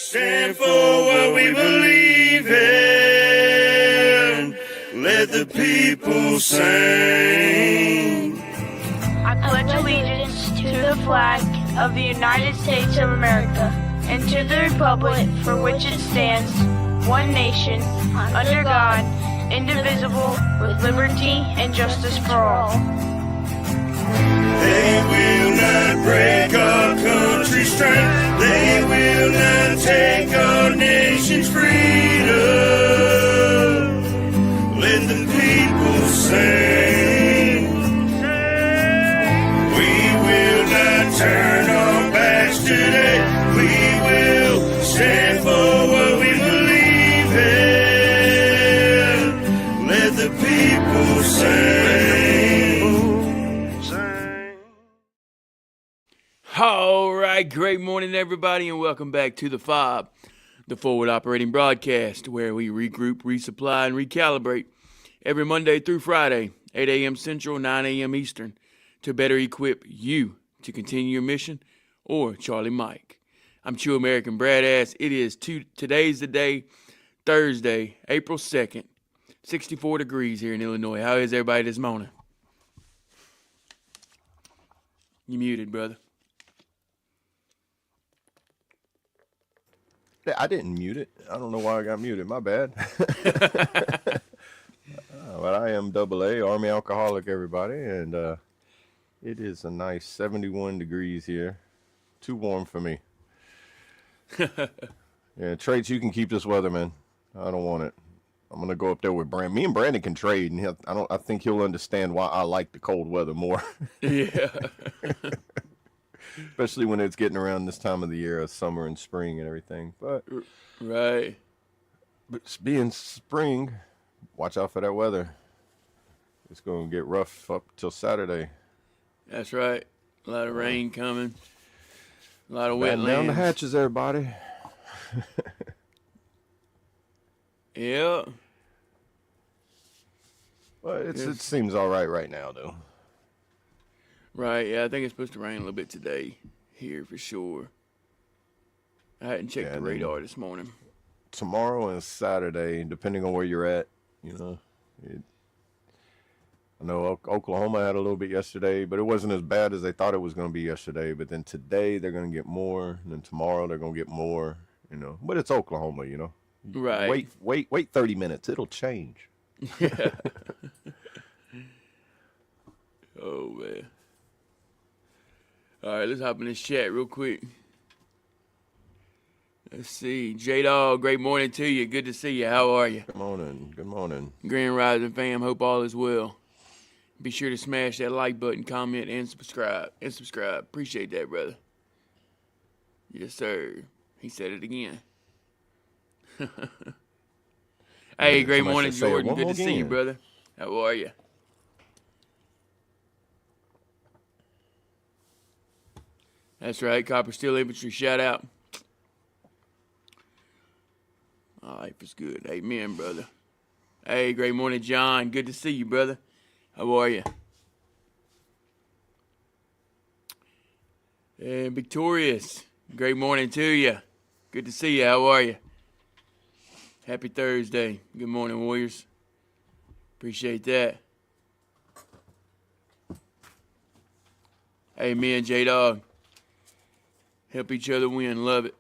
stand for what we believe in. Let the people sing. I pledge allegiance to the flag of the United States of America and to the republic for which it stands, one nation, under God, indivisible, with liberty and justice for all. They will not break our country's strength. They will not take our nation's freedom. Let the people sing. We will not turn our backs today. We will stand for what we believe in. Let the people sing. All right, great morning, everybody, and welcome back to the F.O.B, the Forward Operating Broadcast, where we regroup, resupply, and recalibrate every Monday through Friday, 8 a.m. Central, 9 a.m. Eastern, to better equip you to continue your mission, or Charlie Mike. I'm True American Brad Ass. It is today's the day, Thursday, April 2nd, 64 degrees here in Illinois. How is everybody this morning? You muted, brother. I didn't mute it. I don't know why I got muted. My bad. But I am AA, Army alcoholic, everybody, and it is a nice 71 degrees here. Too warm for me. Yeah, trades, you can keep this weather, man. I don't want it. I'm gonna go up there with Brandon. Me and Brandon can trade, and I think he'll understand why I like the cold weather more. Yeah. Especially when it's getting around this time of the year, summer and spring and everything. But Right. But being spring, watch out for that weather. It's going to get rough up till Saturday. That's right. A lot of rain coming. A lot of Batten down the wetlands. hatches, everybody. Yeah. Well, it seems all right now, though. Right, yeah, I think it's supposed to rain a little bit today here for sure. I hadn't checked the radar this morning. Tomorrow and Saturday, depending on where you're at, you know. I know Oklahoma had a little bit yesterday, but it wasn't as bad as they thought it was going to be yesterday. But then today they're going to get more, and then tomorrow they're going to get more, you know. But it's Oklahoma, you know. Right. Wait 30 minutes. It'll change. Yeah. Oh, man. All right, let's hop in this chat real quick. Let's see. J-Dog, great morning to you. Good to see you. How are you? Good morning. Good morning. Grand Rising fam, hope all is well. Be sure to smash that like button, comment, and subscribe. Appreciate that, brother. Yes, sir. He said it again. Hey, great morning, Jordan. Good to see you, brother. How are you? That's right, Copper Steel Infantry, shout out. Life is good. Amen, brother. Hey, great morning, John. Good to see you, brother. How are you? And Victorious, great morning to you. Good to see you. How are you? Happy Thursday. Good morning, Warriors. Appreciate that. Hey, me and J-Dog. Help each other win. Love it.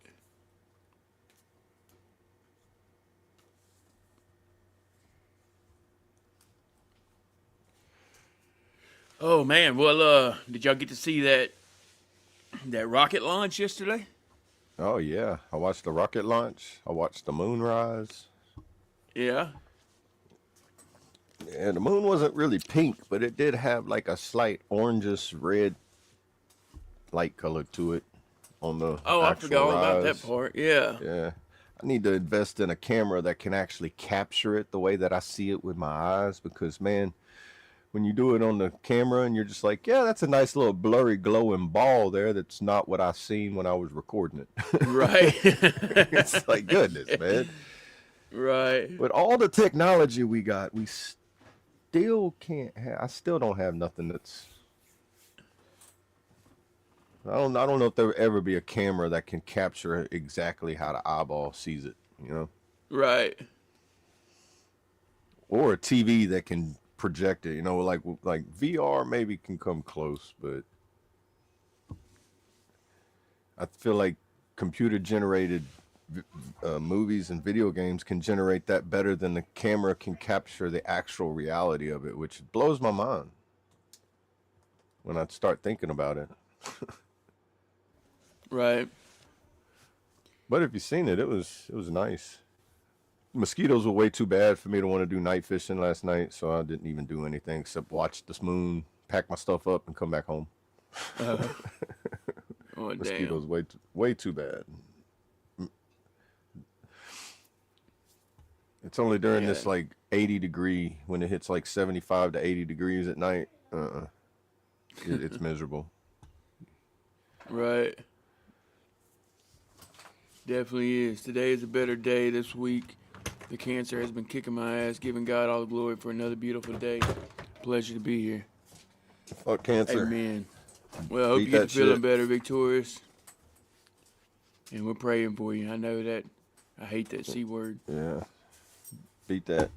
Oh, man. Well, did y'all get to see that rocket launch yesterday? Oh, yeah. I watched the rocket launch. I watched the moon rise. Yeah. And the moon wasn't really pink, but it did have like a slight orangish red light color to it on the I forgot all about that part. Yeah. Yeah. I need to invest in a camera that can actually capture it the way that I see it with my eyes, because, man, when you do it on the camera and you're just like, yeah, that's a nice little blurry glowing ball there. That's not what I seen when I was recording it. Right. It's like, goodness, man. Right. With all the technology we got, we still can't have, I still don't have nothing that's I don't know if there will ever be a camera that can capture exactly how the eyeball sees it, you know? Right. Or a TV that can project it, you know, like VR maybe can come close, but I feel like computer generated movies and video games can generate that better than the camera can capture the actual reality of it, which blows my mind when I start thinking about it. Right. But if you've seen it, it was nice. Mosquitoes were way too bad for me to want to do night fishing last night, so I didn't even do anything except watch the moon, pack my stuff up, and come back home. Oh, Mosquitoes damn. way too bad. It's only during this like 80 degree when it hits like 75 to 80 degrees at night. It's miserable. Right. Definitely is. Today is a better day this week. The cancer has been kicking my ass, giving God all the glory for another beautiful day. Pleasure to be here. Fuck cancer. Amen. Well, I hope Beat you get that to feeling shit. better, victorious. And we're praying for you. I know that. I hate that C word. Yeah. Beat that.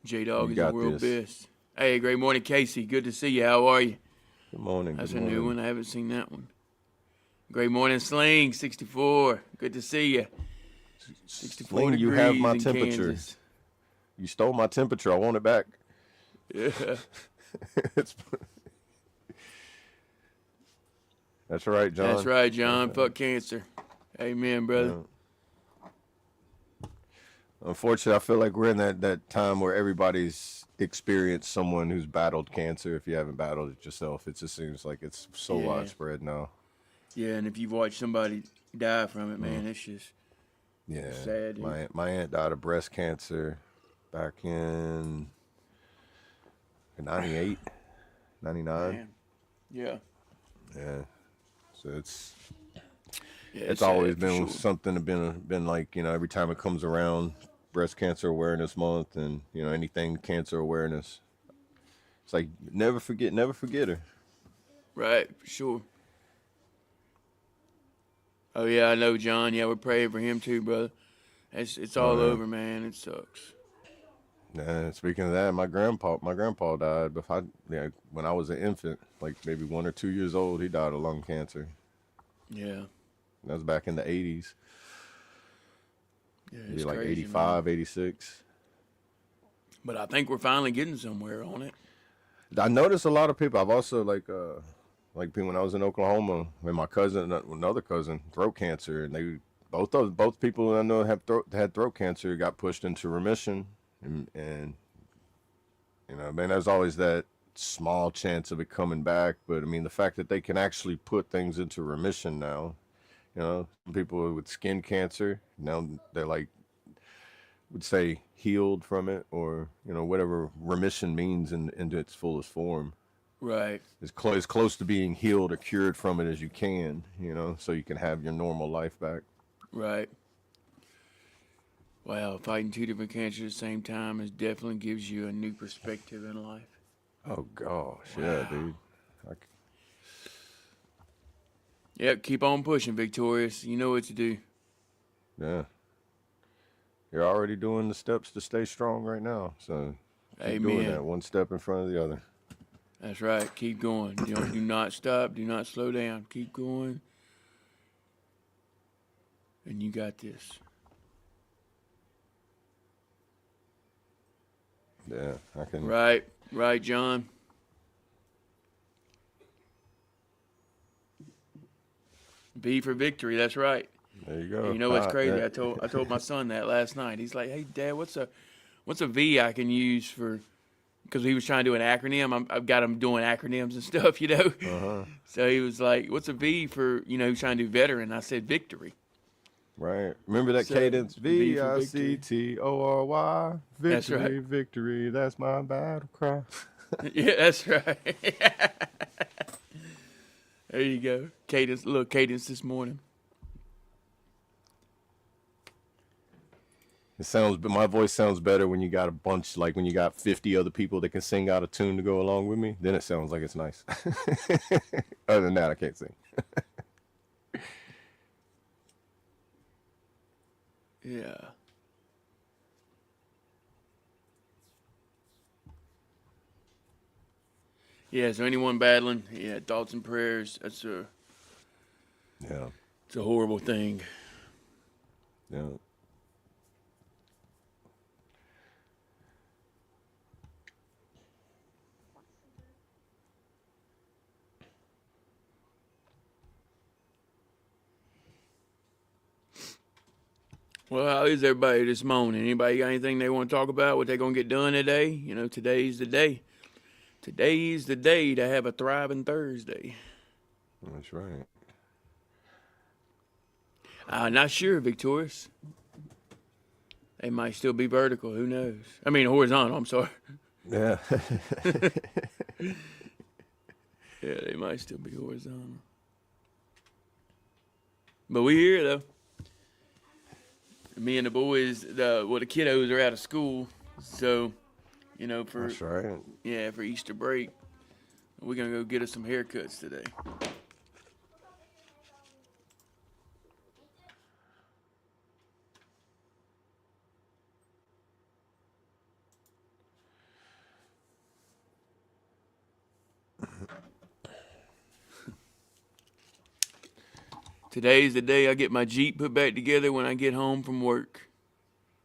J-Dog You is the got world this. best. Hey, great morning, Casey. Good to see you. How are you? Good morning. That's Good a new morning. one. I haven't seen that one. Great morning, Sling 64. Good to see you. 64 Sling, degrees you have my in temperature. Kansas. You stole my temperature. I want it back. Yeah. It's- That's right, John. That's right, John. Fuck cancer. Amen, brother. Unfortunately, I feel like we're in that time where everybody's experienced someone who's battled cancer. If you haven't battled it yourself, it just seems like it's so Yeah. widespread now. Yeah, and if you've watched somebody die from it, man, it's just Yeah. sad. Dude. My aunt died of breast cancer back in 98, 99. Man. Yeah. Yeah. So it's Yeah, it's sad always for been sure. something been like, you know, every time it comes around, breast cancer awareness month and, you know, anything cancer awareness. It's like never forget her. Right, for sure. Oh yeah, I know, John. Yeah, we're praying for him too, brother. It's all yeah. over, man. It sucks. Speaking of that, my grandpa died, but when I was an infant, like maybe 1 or 2 years old, he died of lung cancer. Yeah. That was back in the 80s. Yeah, Maybe it's like crazy, 85, man. 86. But I think we're finally getting somewhere on it. I noticed a lot of people. I've also like when I was in Oklahoma, with my cousin, another cousin, throat cancer, and they both people I know had throat cancer got pushed into remission, and you know, man, there's always that small chance of it coming back. But I mean, the fact that they can actually put things into remission now, you know, some people with skin cancer now they're like would say healed from it, or you know whatever remission means in its fullest form. Right. As close to being healed or cured from it as you can, you know, so you can have your normal life back. Right. Wow, fighting two different cancers at the same time definitely gives you a new perspective in life. Oh gosh, yeah, dude. Yep, keep on pushing, Victorious. You know what to do. Yeah. You're already doing the steps to stay strong right now, so keep doing Amen. that, one step in front of the other. That's right. Keep going. Do not stop. Do not slow down. Keep going. And you got this. Yeah, I can. Right. Right, John. V for victory. That's right. There you go. And you know what's crazy? Yeah. I told my son that last night. He's like, "Hey, Dad, what's a V I can use for?" Because he was trying to do an acronym. I've got him doing acronyms and stuff, you know. Uh-huh. So he was like, "What's a V for?" You know, he was trying to do veteran. I said victory. Right. Remember that So, cadence? V for VICTORY. Victory, That's right. victory. That's my battle cry. Yeah, that's right. There you go. Cadence, little cadence this morning. My voice sounds better when you got a bunch, like when you got 50 other people that can sing out a tune to go along with me. Then it sounds like it's nice. Other than that, I can't sing. Yeah. Yeah, so anyone battling, thoughts and prayers. It's a horrible thing. Yeah. Well, how is everybody this morning? Anybody got anything they want to talk about? What they gonna get done today? You know, today's the day. Today's the day to have a thriving Thursday. That's right. Not sure, Victorious. They might still be vertical. Who knows? I mean, horizontal. I'm sorry. Yeah. Yeah, they might still be horizontal. But we here though. Me and the boys, the kiddos are out of school, so you know That's right. for Easter break, we're gonna go get us some haircuts today. Today's the day I get my Jeep put back together when I get home from work.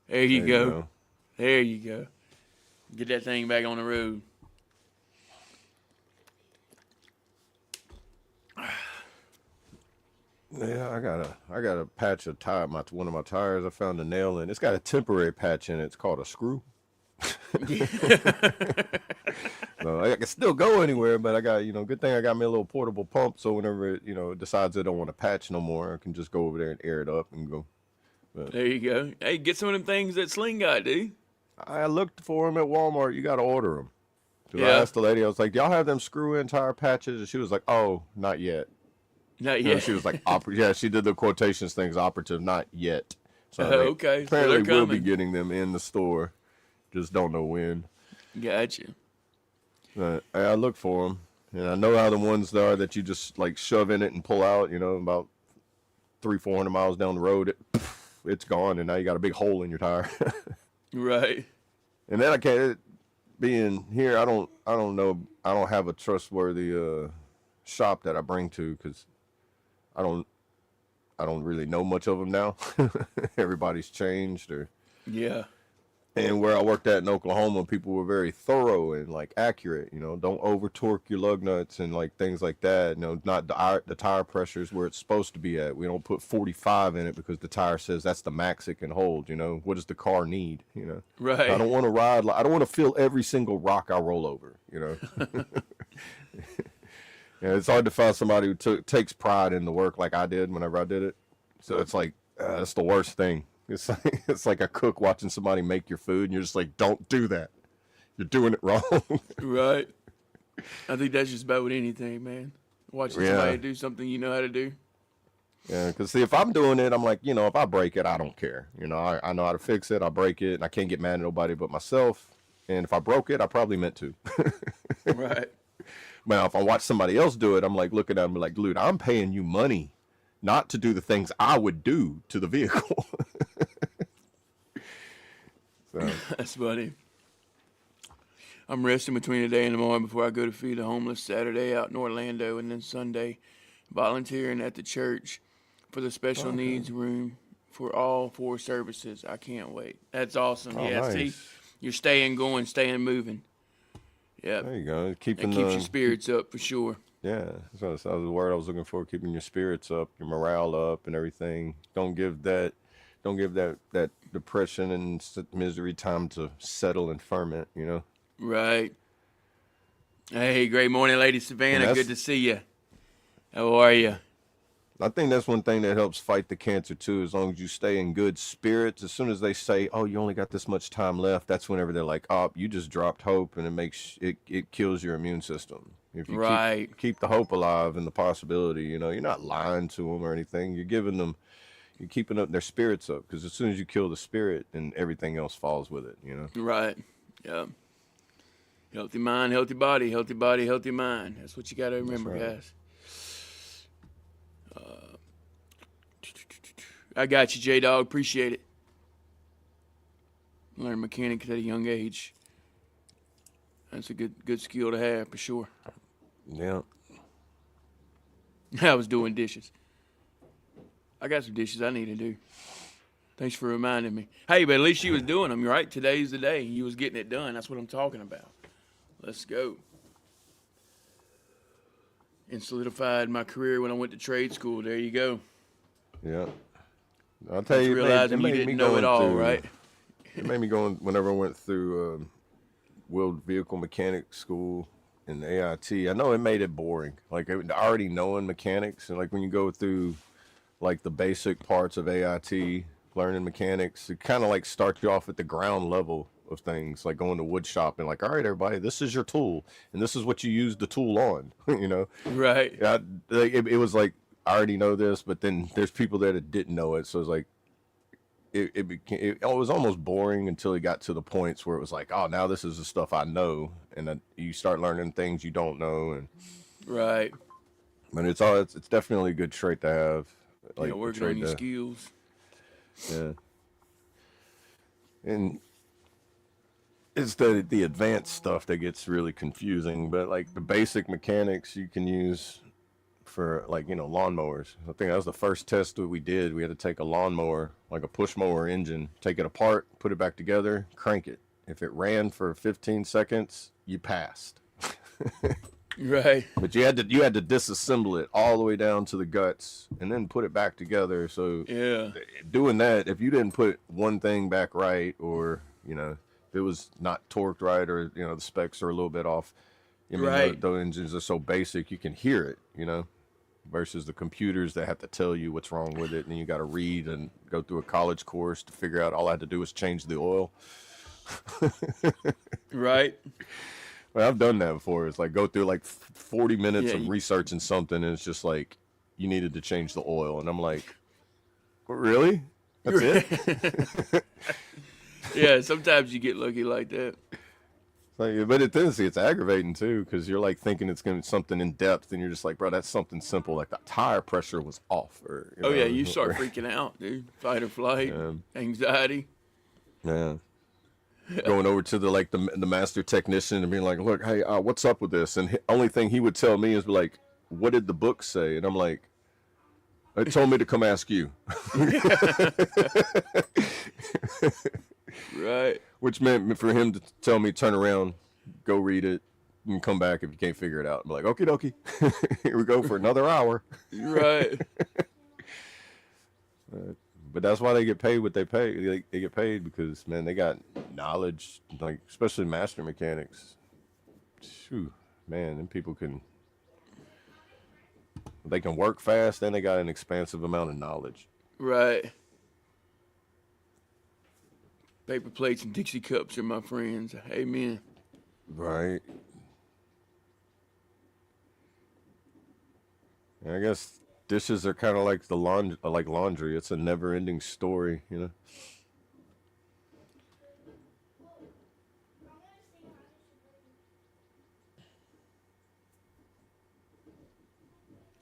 There you go. There you go. Get that thing back on the road. Yeah, I got a patch of tire. One of my tires, I found a nail in. It's got a temporary patch in it. It's called a screw. So I can still go anywhere, but I got, good thing I got me a little portable pump. So whenever it decides I don't want to patch no more, I can just go over there and air it up and go. But There you go. Hey, get some of them things that Sling got, dude. I looked for them at Walmart. You got to order them. I Yeah. asked the lady, I was like, y'all have them screw-in tire patches? And she was like, oh, not yet. Not No, yet. she was like, yeah, she did the quotations things, operative, not yet. So Oh, they okay. So apparently they're we'll be coming. getting them in the store. Just don't know when. Gotcha. I look for them, and I know how the ones are that you just like shove in it and pull out. About 300-400 miles down the road, it's gone, and now you got a big hole in your tire. Right. And then I can't. Being here, I don't know. I don't have a trustworthy shop that I bring to because I don't really know much of them now. Everybody's changed, Yeah. and where I worked at in Oklahoma, people were very thorough and like accurate. Don't over torque your lug nuts and like things like that. Not the tire pressures where it's supposed to be at. We don't put 45 in it because the tire says that's the max it can hold. What does the car need? Right. I don't want to ride. I don't want to feel every single rock I roll over. Yeah, it's hard to find somebody who takes pride in the work like I did whenever I did it. So it's like that's the worst thing. It's like a cook watching somebody make your food, and you're just like, don't do that. You're doing it wrong. Right. I think that's just about with anything, man. Watching somebody do something you know how to do. Yeah, because see, if I'm doing it, I'm like, if I break it, I don't care. I know how to fix it. I break it, and I can't get mad at nobody but myself. And if I broke it, I probably meant to. Right. Now, if I watch somebody else do it, I'm like looking at them like, dude, I'm paying you money not to do the things I would do to the vehicle. So. That's funny. I'm resting between today and tomorrow before I go to feed the homeless Saturday out in Orlando, and then Sunday volunteering at the church for the special needs room for all 4 services. I can't wait. That's awesome. Oh, Yeah, nice. see, you're staying going, staying moving. Yeah, There you go. it keeps your spirits up for sure. Yeah, that's the word I was looking for. Keeping your spirits up, your morale up, and everything. Don't give that depression and misery time to settle and ferment. Right. Hey, great morning, Lady Savannah. And Good to see you. How are you? I think that's one thing that helps fight the cancer too. As long as you stay in good spirits. As soon as they say, "Oh, you only got this much time left," that's whenever they're like, "Oh, you just dropped hope," and it kills your immune system. If you keep the hope alive and the possibility, you're not lying to them or anything. You're giving them You're keeping up their spirits up, because as soon as you kill the spirit, then everything else falls with it, you know? Right. Yeah. Healthy mind, healthy body, healthy body, healthy mind. That's what you got to remember, right. guys. I got you, J-Dog. Appreciate it. Learn mechanics at a young age. That's a good skill to have, for sure. Yeah. I was doing dishes. I got some dishes I need to do. Thanks for reminding me. Hey, but at least you was doing them, right? Today's the day. You was getting it done. That's what I'm talking about. Let's go. And solidified my career when I went to trade school. There you go. Yeah. I'll tell you, Realizing you didn't know it all, right? It made me go whenever I went through wheeled vehicle mechanic school in the AIT. I know it made it boring. Like already knowing mechanics, and like when you go through like the basic parts of AIT, learning mechanics, it kind of like starts you off at the ground level of things, like going to wood shop and like, all right, everybody, this is your tool, and this is what you use the tool on, you know? Right. Yeah, it was like, I already know this, but then there's people there that didn't know it, so it's like, it was almost boring until it got to the points where it was like, oh, now this is the stuff I know, and then you start learning things you don't know, and right. But it's definitely a good trait to have, like working on your skills. Yeah, and it's the advanced stuff that gets really confusing, but like the basic mechanics you can use for, like, you know, lawnmowers. I think that was the first test that we did. We had to take a lawnmower, like a push mower engine, take it apart, put it back together, crank it. If it ran for 15 seconds, you passed. Right. But you had to disassemble it all the way down to the guts and then put it back together. So yeah, doing that, if you didn't put one thing back right, or, you know, if it was not torqued right, or, you know, the specs are a little bit off, I mean, right, those engines are so basic, you can hear it, you know, versus the computers that have to tell you what's wrong with it, and you got to read and go through a college course to figure out. All I had to do was change the oil. Right. Well, I've done that before. It's like go through like 40 minutes of researching something, and it's just like you needed to change the oil, and I'm like, really? That's it? Yeah, sometimes you get lucky like that. Like, but it's aggravating too, because you're like thinking it's gonna be something in depth, and you're just like, bro, that's something simple, like the tire pressure was off, or oh yeah, you start freaking out, dude. Fight or flight, anxiety. Yeah. Going over to the master technician and being like, look, hey, what's up with this? And only thing he would tell me is like, what did the book say? And I'm like, it told me to come ask you. Right. Which meant for him to tell me, turn around, go read it, and come back if you can't figure it out. I'm like, okie dokie. Here we go for another hour. Right. But that's why they get paid what they pay. They get paid because, man, they got knowledge, like especially master mechanics. Phew, man, them people they can work fast, and they got an expansive amount of knowledge. Right. Paper plates and Dixie cups are my friends. Amen. Right. And I guess dishes are kind of like laundry. It's a never-ending story, you know.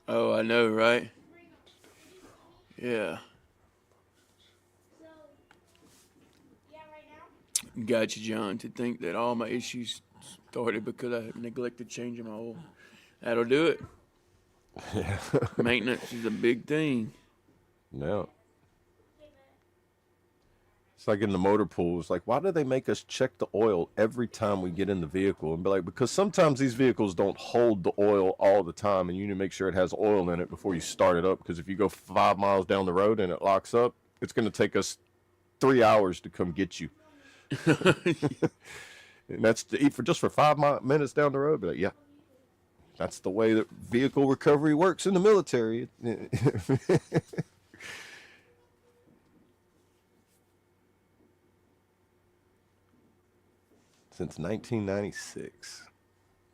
Oh, I know, right? Yeah. Gotcha, John. To think that all my issues started because I neglected changing my oil. That'll do it. Yeah. Maintenance is a big thing. No. It's like in the motor pool. It's like, why do they make us check the oil every time we get in the vehicle? And be like, because sometimes these vehicles don't hold the oil all the time, and you need to make sure it has oil in it before you start it up. Because if you go 5 miles down the road and it locks up, it's going to take us 3 hours to come get you. And that's to eat for 5 minutes down the road. Be like, yeah, that's the way that vehicle recovery works in the military. Since 1996.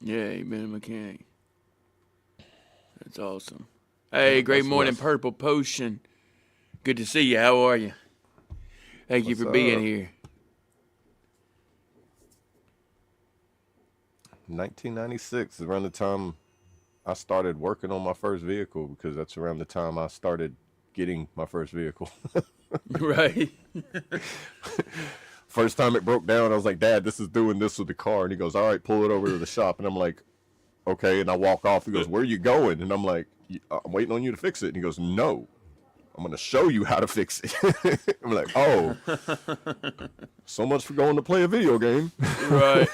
Yeah, you've been a mechanic. That's awesome. Hey, great morning, Purple Potion. Good to see you. How are you? Thank you What's for being up? here. 1996 is around the time I started working on my first vehicle because that's around the time I started getting my first vehicle. Right. First time it broke down, I was like, Dad, this is doing this with the car. And he goes, all right, pull it over to the shop. And I'm like, okay. And I walk off. He goes, where are you going? And I'm like, I'm waiting on you to fix it. And he goes, no, I'm going to show you how to fix it. I'm like, oh, so much for going to play a video game. Right.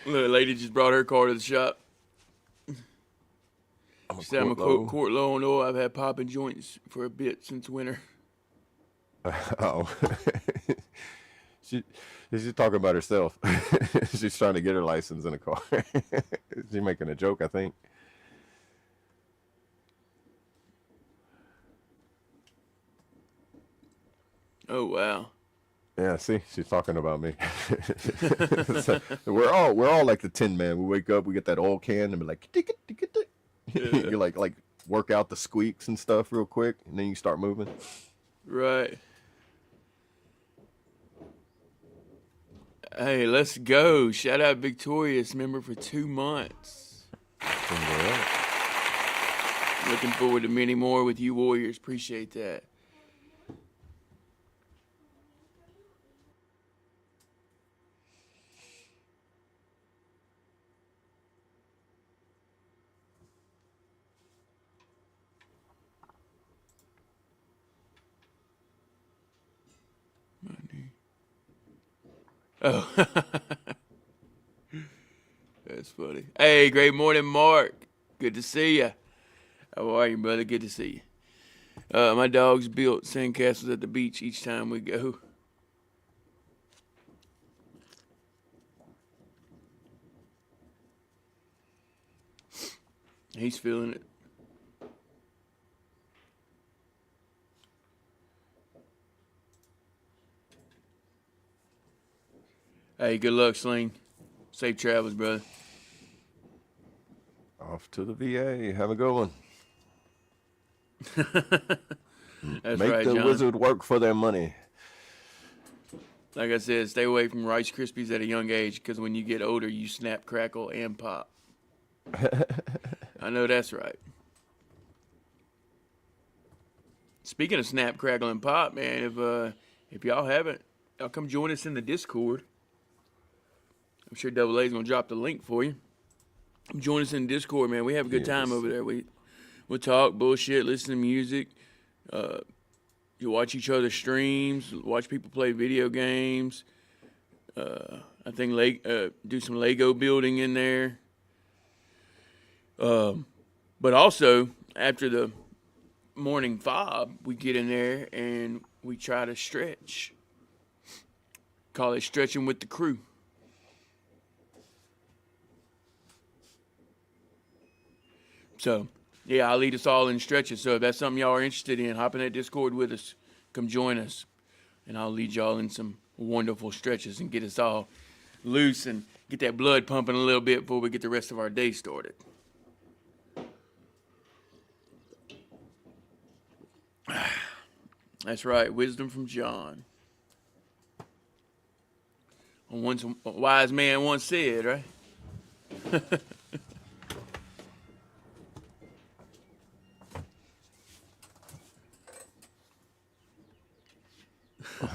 Look, a lady just brought her car to the shop. She said, I'm a quart low on oil. I've had popping joints for a bit since winter. Oh. She's talking about herself. She's trying to get her license in a car. She's making a joke, I think. Oh, wow. Yeah, see, she's talking about me. So, we're all like the Tin Man. We wake up, we get that oil can, and be like, tick it, tick it, tick. You like work out the squeaks and stuff real quick, and then you start moving. Right. Hey, let's go. Shout out Victorious, member for 2 months. Looking forward to many more with you Warriors. Appreciate that. Oh. That's funny. Hey, great morning, Mark. Good to see you. How are you, brother? Good to see you. My dogs built sandcastles at the beach each time we go. He's feeling it. Hey, good luck, Sling. Safe travels, brother. Off to the VA. Have a good one. That's Make right, the John. wizard work for their money. Like I said, stay away from Rice Krispies at a young age because when you get older, you snap, crackle, and pop. I know that's right. Speaking of snap, crackle, and pop, man, if y'all haven't, y'all come join us in the Discord. I'm sure Double A's gonna drop the link for you. Join us in the Discord, man. We have a good time over there. We'll talk, bullshit, listen to music. You watch each other's streams, watch people play video games. I think do some Lego building in there. But also, after the morning F.O.B, we get in there and we try to stretch. Call it stretching with the crew. So, yeah, I'll lead us all in stretches. So if that's something y'all are interested in, hop in that Discord with us. Come join us. And I'll lead y'all in some wonderful stretches and get us all loose and get that blood pumping a little bit before we get the rest of our day started. That's right, wisdom from John. Once a wise man once said, right?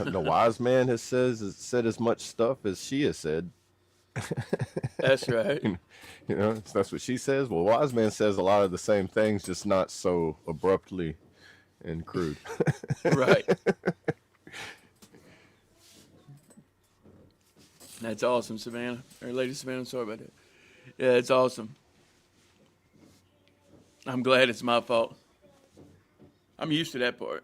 The wise man has said as much stuff as she has said. That's right. You know, that's what she says. Well, wise man says a lot of the same things, just not so abruptly and crude. Right. That's awesome, Savannah. Or Lady Savannah, I'm sorry about that. Yeah, it's awesome. I'm glad it's my fault. I'm used to that part.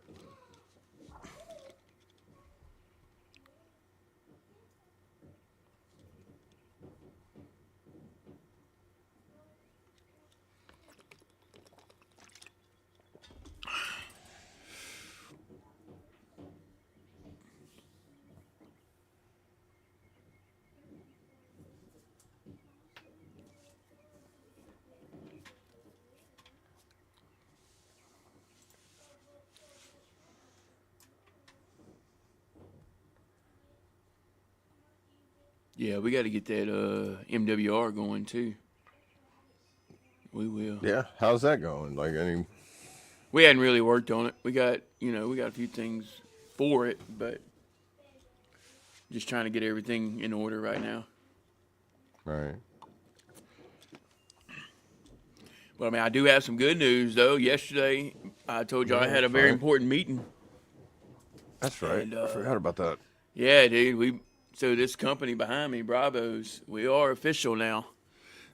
Yeah, we got to get that MWR going too. We will. Yeah, how's that going? Like, We hadn't really worked on it. We got a few things for it, but just trying to get everything in order right now. right. But I mean, I do have some good news though. Yesterday, I told you I had a very important meeting. That's right. And, I forgot about that. Yeah, dude. So this company behind me, Bravos, we are official now.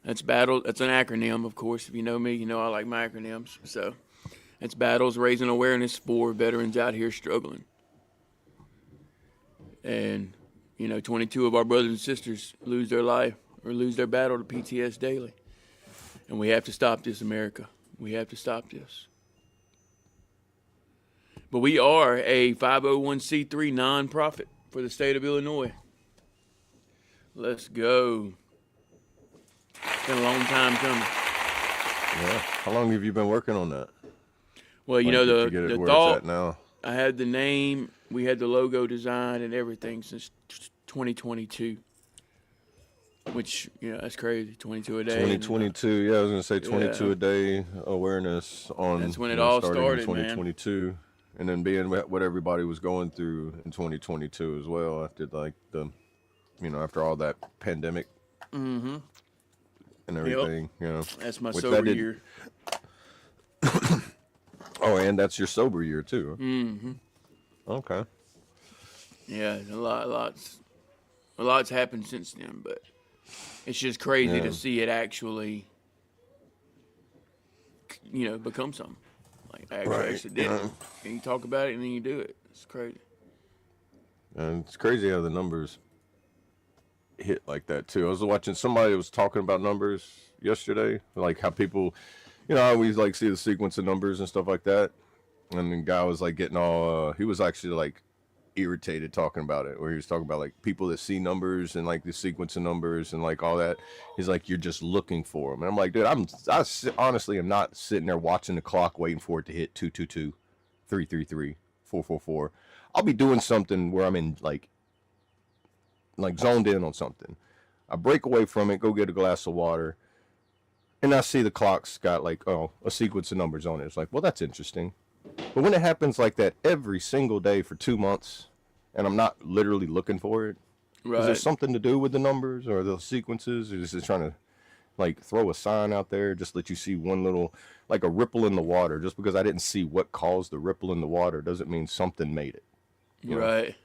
That's Battle. That's an acronym, of course. If you know me, you know I like my acronyms. So it's Battles Raising Awareness for Veterans Out Here Struggling. And 22 of our brothers and sisters lose their life or lose their battle to PTS daily. And we have to stop this, America. We have to stop this. But we are a 501c3 nonprofit for the state of Illinois. Let's go. It's been a long time coming. Yeah. How long have you been working on that? Well, Like, the to get it where it's thought, at now. I had the name, we had the logo design and everything since 2022. Which, that's crazy. 22 a day. 2022, yeah, I was gonna say 22 Yeah. a day awareness on. That's when it all starting started, in 2022, and then being what everybody was going through in 2022 as well. After after all that pandemic and everything, That's my Which sober that did- year. Oh, and that's your sober year too. Mm-hmm. Okay. Yeah, a lot's happened since then, but it's just crazy Yeah. to see it actually, become something. Like Right, accidental. yeah. And you talk about it and then you do it. It's crazy. And it's crazy how the numbers hit like that too. I was watching somebody was talking about numbers yesterday, like how people, I always like see the sequence of numbers and stuff like that. And the guy was like getting all, he was actually like irritated talking about it, where he was talking about like people that see numbers and like the sequence of numbers and like all that. He's like, you're just looking for them. And I'm like, dude, I honestly am not sitting there watching the clock waiting for it to hit 222, 333, 444. I'll be doing something where I'm in like zoned in on something. I break away from it, go get a glass of water, and I see the clock's got like, a sequence of numbers on it. It's like, well, that's interesting. But when it happens like that every single day for 2 months, and I'm not literally looking for it, Right. is there something to do with the numbers or the sequences, or is it trying to like throw a sign out there, just let you see one little, like a ripple in the water? Just because I didn't see what caused the ripple in the water doesn't mean something made it. You know? Right.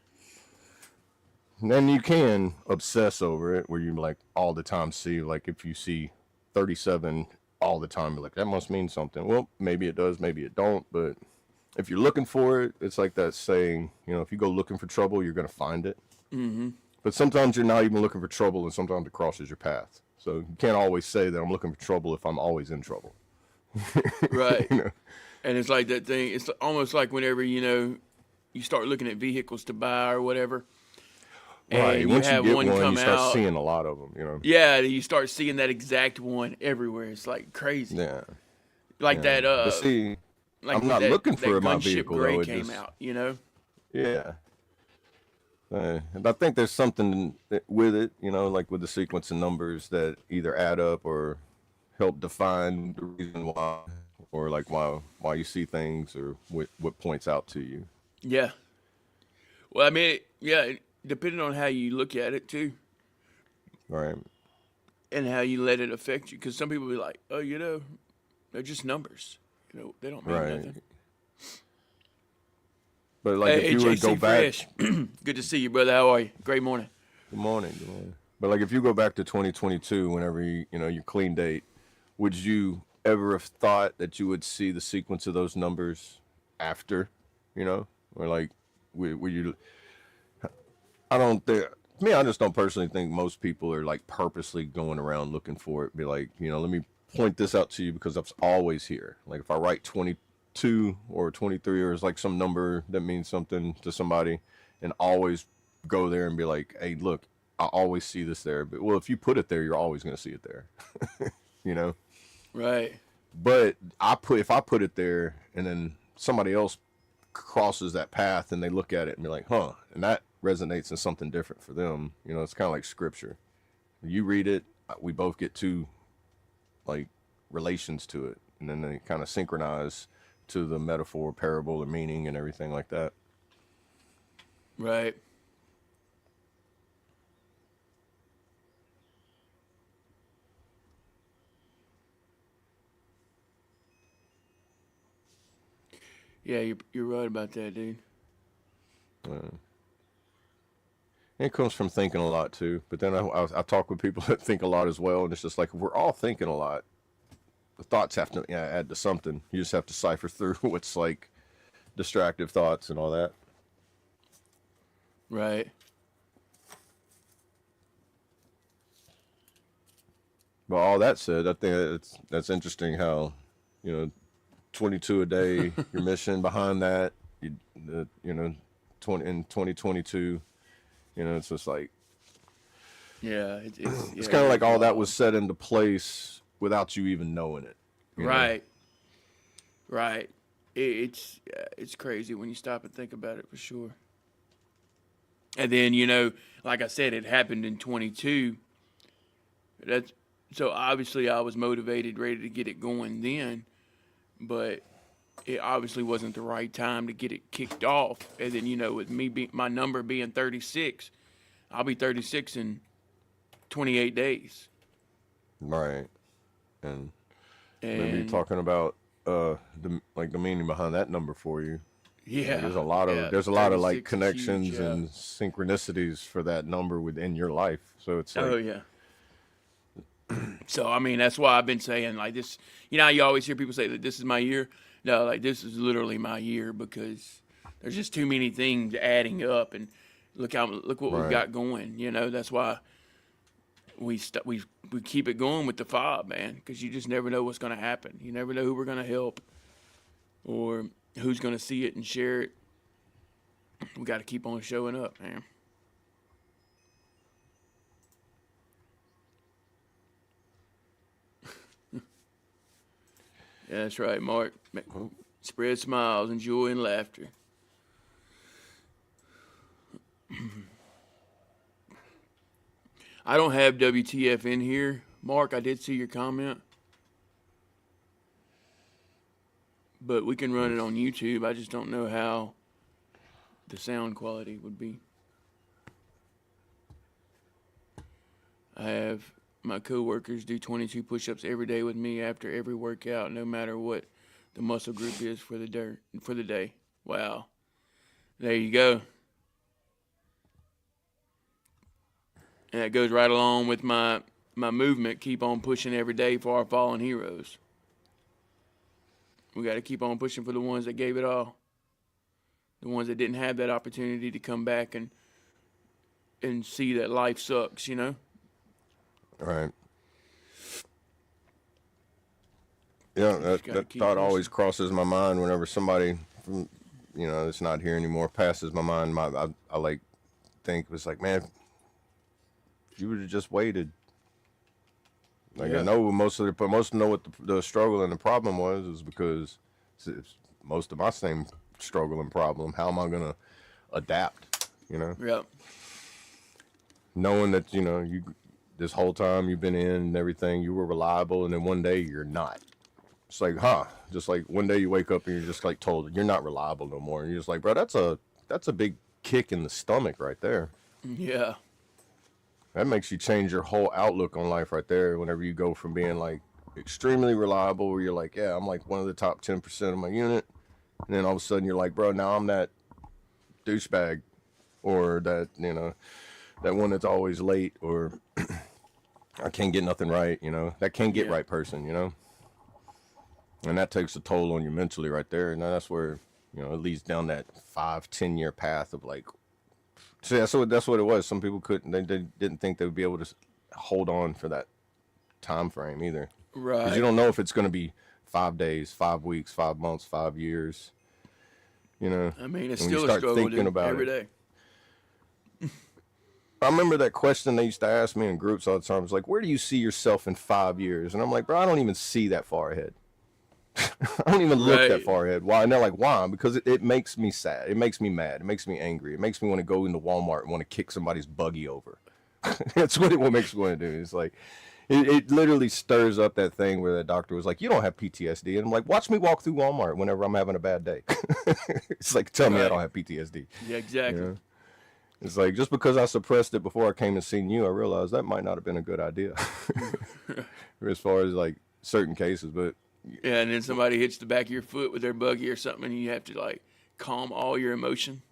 And then you can obsess over it, where you like all the time see, like if you see 37 all the time, you're like, that must mean something. Well, maybe it does, maybe it don't. But if you're looking for it, it's like that saying, if you go looking for trouble, you're going to find it. Mm-hmm. But sometimes you're not even looking for trouble, and sometimes it crosses your path. So you can't always say that I'm looking for trouble if I'm always in trouble. Right. You know? And it's like that thing. It's almost like whenever, you start looking at vehicles to buy or whatever. Right. And Once you have you get one one, come you start out. seeing a lot of them, Yeah, you start seeing that exact one everywhere. It's like crazy. Yeah. Like Yeah. that. But see, Like I'm not that, looking for that my Gunship vehicle, Gray though. It came just- out. Yeah. And I think there's something with it, like with the sequence of numbers that either add up or help define the reason why, or like why you see things, or what points out to you. Yeah. Well, I mean, yeah, depending on how you look at it too, Right. and how you let it affect you. Because some people be like, oh, they're just numbers. They don't mean Right. nothing. But like Hey, if you were to JC go back, Fresh. Good to see you, brother. How are you? Great morning. good morning. But like if you go back to 2022, whenever your clean date, would you ever have thought that you would see the sequence of those numbers after, or like, would you? I don't think. I just don't personally think most people are like purposely going around looking for it. Be like, let me point this out to you because it's always here. Like if I write 22 or 23, or it's like some number that means something to somebody, and always go there and be like, hey, look, I always see this there. But well, if you put it there, you're always going to see it there. Right. But if I put it there and then somebody else crosses that path and they look at it and be like, huh, and that resonates in something different for them. You know, it's kind of like scripture. You read it, we both get two like relations to it, and then they kind of synchronize to the metaphor, parable, and meaning and everything like that. Right. Yeah, you're right about that, dude. It comes from thinking a lot too. But then I talk with people that think a lot as well, and it's just like if we're all thinking a lot, the thoughts have to add to something. You just have to cipher through what's like distractive thoughts and all that. Right. But all that said, I think that's interesting how, 22 a day, your mission behind that, in 2022, it's just like, yeah, it's kind of like all that was set into place without you even knowing it. Right. Right. It's crazy when you stop and think about it, for sure. And then, like I said, it happened in 22. So obviously I was motivated, ready to get it going then, but it obviously wasn't the right time to get it kicked off. And then, with my number being 36, I'll be 36 in 28 days. Right. And maybe talking about the meaning behind that number for you. Yeah. There's a lot of like connections huge, yeah. and synchronicities for that number within your life. So it's like, oh yeah. So I mean, that's why I've been saying like this. You always hear people say that this is my year. No, like this is literally my year, because there's just too many things adding up, and look what we've got going. That's why we keep it going with the FOB, man, because you just never know what's going to happen. You never know who we're going to help or who's going to see it and share it. We got to keep on showing up, man. Yeah, that's right, Mark. Spread smiles and joy and laughter. I don't have WTF in here. Mark, I did see your comment. But we can run it on YouTube. I just don't know how the sound quality would be. I have my coworkers do 22 push-ups every day with me after every workout, no matter what the muscle group is for the day. Wow. There you go. And that goes right along with my movement, keep on pushing every day for our fallen heroes. We got to keep on pushing for the ones that gave it all. The ones that didn't have that opportunity to come back and see that life sucks, Right. Yeah, that thought always crosses my mind whenever somebody from, that's not here anymore passes my mind. I like think it was like, man, if you would have just waited. Like, I know most know what the struggle and the problem was because it's most of my same struggle and problem. How am I gonna adapt? Yep. Knowing that you this whole time you've been in and everything, you were reliable, and then one day you're not. It's like, just like one day you wake up and you're just like told you're not reliable no more. And you're just like, bro, that's a big kick in the stomach right there. Yeah. That makes you change your whole outlook on life right there. Whenever you go from being like extremely reliable, where you're like, yeah, I'm like one of the top 10% of my unit, and then all of a sudden you're like, bro, now I'm that douchebag, or that that one that's always late, or I can't get nothing right, that can't get right person, and that takes a toll on you mentally right there. And that's where it leads down that 5-10 year path of like. So that's what it was. Some people couldn't. They didn't think they would be able to hold on for that time frame either. Right. Because you don't know if it's going to be 5 days, 5 weeks, 5 months, 5 years. I mean, it's still a struggle every day. I remember that question they used to ask me in groups all the time. It was like, where do you see yourself in 5 years? And I'm like, bro, I don't even see that far ahead. I don't even look that Right. far ahead. Why? And they're like, why? Because it makes me sad. It makes me mad. It makes me angry. It makes me want to go into Walmart and want to kick somebody's buggy over. That's what makes me want to do. It's like, it literally stirs up that thing where the doctor was like, you don't have PTSD. And I'm like, watch me walk through Walmart whenever I'm having a bad day. It's like, tell me I Right. don't have PTSD. Yeah, exactly. You know? It's like, just because I suppressed it before I came and seen you, I realized that might not have been a good idea. As far as like certain cases, but Yeah, and then somebody hits the back of your foot with their buggy or something, and you have to like calm all your emotion.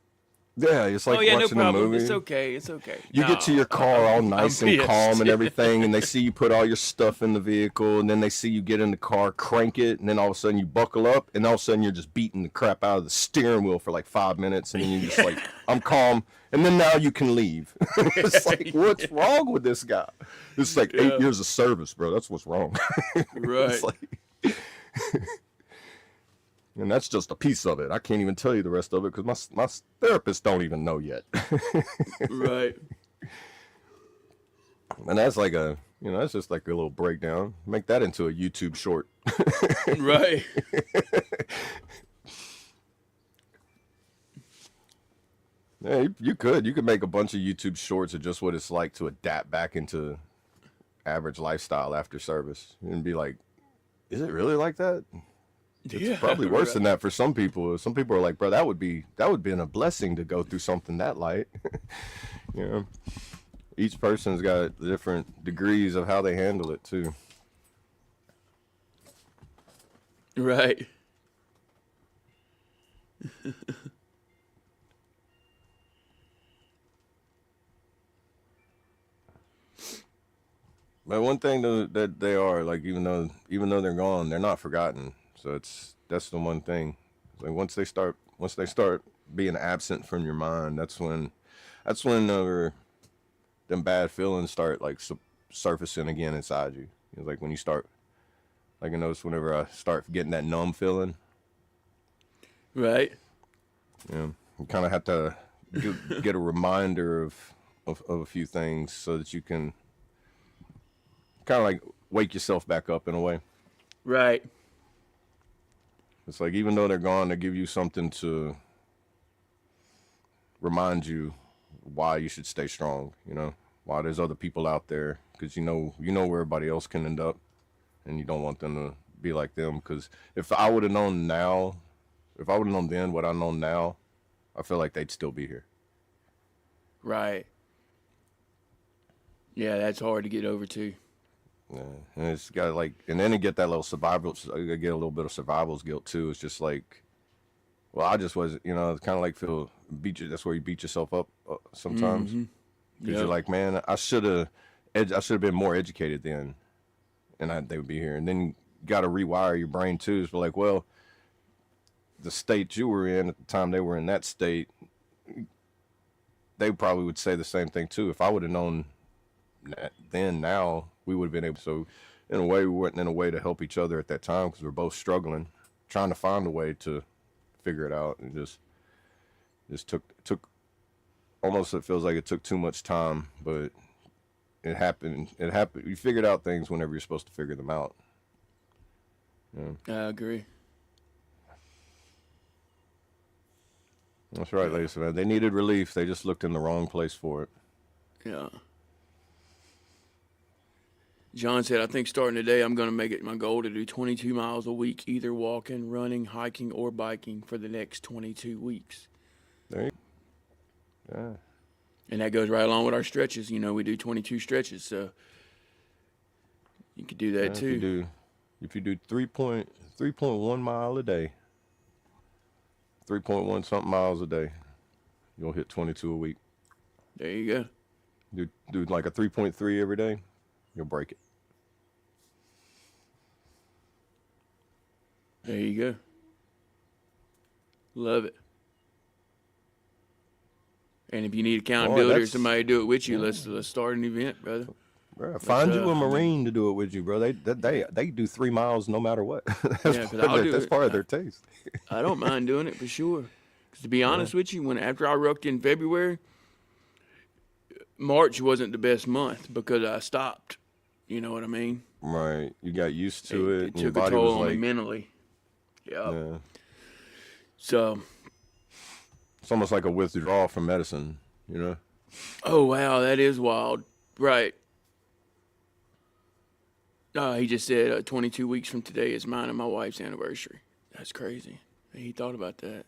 yeah, it's like Oh yeah, no watching a problem. movie. It's okay. It's okay. You get to your car all nice and pissed. calm and everything, and they see you put all your stuff in the vehicle, and then they see you get in the car, crank it, and then all of a sudden you buckle up, and all of a sudden you're just beating the crap out of the steering wheel for like 5 minutes, and then you're just like, I'm calm, and then now you can leave. It's like, what's wrong with this guy? It's like 8 years of service, bro. That's what's wrong. Right. It's like, and that's just a piece of it. I can't even tell you the rest of it because my therapists don't even know yet. Right. And that's like that's just like a little breakdown. Make that into a YouTube short. Right. Yeah, you could make a bunch of YouTube shorts of just what it's like to adapt back into average lifestyle after service and be like, is it really like that? It's probably worse than that for some people. Some people are like, bro, that would been a blessing to go through something that light. You know, each person's got different degrees of how they handle it too. Right. But one thing that they are like, even though they're gone, they're not forgotten. So that's the one thing. Like once they start being absent from your mind, that's when them bad feelings start like surfacing again inside you. It's like when you start, like I notice whenever I start getting that numb feeling, Right. you kind of have to get a reminder of a few things so that you can kind of like wake yourself back up in a way. Right. It's like even though they're gone, they give you something to remind you why you should stay strong. Why there's other people out there, because you know where everybody else can end up, and you don't want them to be like them. Because if I would have known then what I know now, I feel like they'd still be here. Right. Yeah, that's hard to get over too. Yeah, and it's got like, and then you get that little I get a little bit of survival's guilt too. It's just like, well, I just wasn't, it's kind of like that's where you beat yourself up sometimes. Because you're like, man, I should have been more educated then, and they would be here. And then you got to rewire your brain too. It's like, well, the state you were in at the time they were in that state, they probably would say the same thing too. If I would have known then, now we would have been able. So, in a way, we weren't in a way to help each other at that time because we were both struggling, trying to find a way to figure it out, and just took. Almost it feels like it took too much time, but it happened. You figured out things whenever you're supposed to figure them out. I agree. That's right, ladies and gentlemen. They needed relief. They just looked in the wrong place for it. Yeah. John said, I think starting today, I'm going to make it my goal to do 22 miles a week, either walking, running, hiking, or biking for the next 22 weeks. There you go. Yeah. And that goes right along with our stretches. We do 22 stretches, so you could do that too. If you do 3.1 mile a day, 3.1 something miles a day, you'll hit 22 a week. There you go. Do like a 3.3 every day, you'll break it. There you go. Love it. And if you need accountability or somebody to do it with you, let's start an event, brother. Bro, find you a Marine to do it with you, bro. They do 3 miles no matter what. That's part of their taste. I don't mind doing it for sure. Because to be honest with you, after I rucked in February, March wasn't the best month because I stopped. You know what I mean? Right. You got used to it. It took a toll on me mentally. Yeah. So it's almost like a withdrawal from medicine, you know? Oh, wow, that is wild. Right. He just said 22 weeks from today is mine and my wife's anniversary. That's crazy. He thought about that.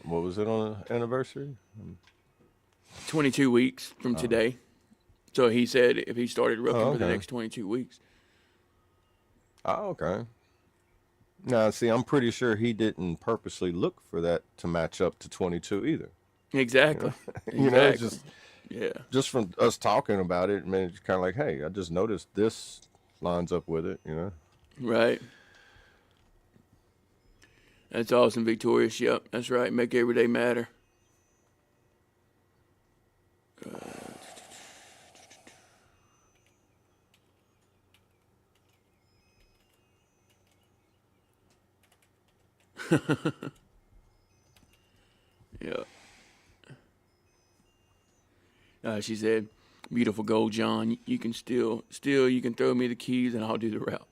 What was it on the anniversary? 22 weeks from today. So he said if he started rooking for the next 22 weeks. Oh, okay. Now, see, I'm pretty sure he didn't purposely look for that to match up to 22 either. Exactly. You know, it's just, yeah. Just from us talking about it, man, it's kind of like, hey, I just noticed this lines up with it, you know? Right. That's awesome, Victorious. Yep, that's right. Make every day matter. Yeah. She said, "Beautiful gold, John. You can still, you can throw me the keys and I'll do the route."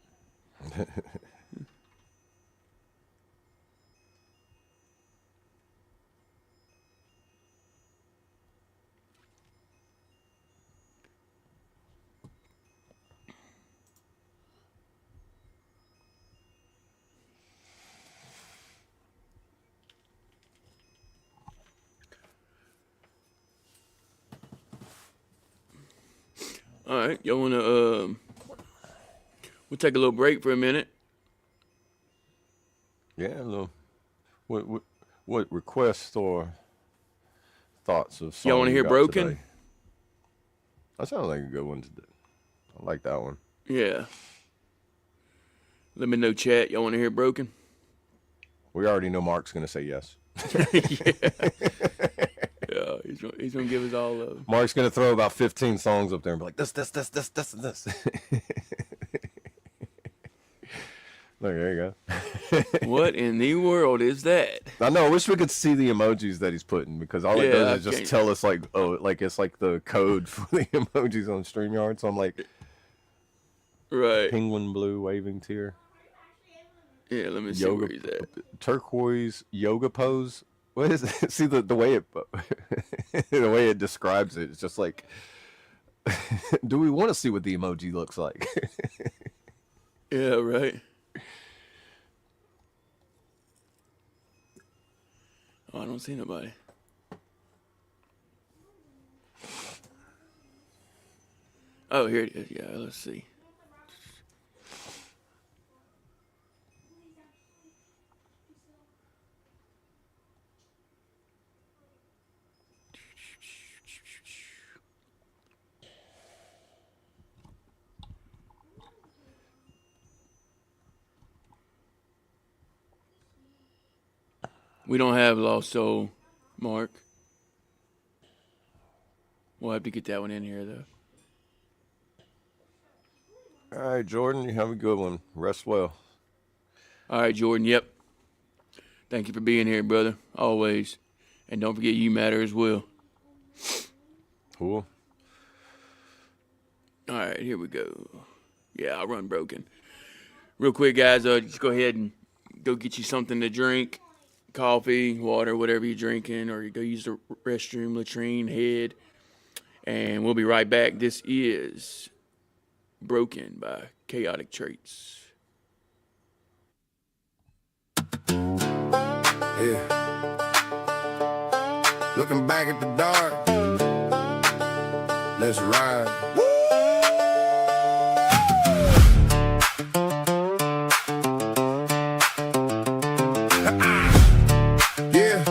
All right, y'all wanna we'll take a little break for a minute. Yeah, a little. What requests or thoughts of songs Y'all wanna you hear got Broken? today? That sounds like a good one today. I like that one. Yeah. Let me know, chat. Y'all wanna hear Broken? We already know Mark's gonna say yes. Yeah, he's gonna give us all love. Mark's gonna throw about 15 songs up there and be like, this, and this. Look, there you go. What in the world is that? I know. I wish we could see the emojis that he's putting, because all it does is just can't. tell us like, oh, like it's like the code for the emojis on StreamYard. So I'm like, Right. penguin blue waving tear, Yeah, let me see yoga, where he's at. turquoise yoga pose. What is it? See the way it the way it describes it. It's just like, do we want to see what the emoji looks like? Yeah, right. Oh, I don't see nobody. Oh, here it is. Yeah, let's see. We don't have Lost Soul, Mark. We'll have to get that one in here, though. All right, Jordan, you have a good one. Rest well. All right, Jordan. Yep. Thank you for being here, brother. Always. And don't forget you matter as well. Cool. All right, here we go. Yeah, I'll run Broken. Real quick, guys, just go ahead and go get you something to drink. Coffee, water, whatever you're drinking, or you go use the restroom, latrine, head. And we'll be right back. This is Broken by Chaotic Traits. Yeah. Looking back at the dark. Let's ride. Yeah.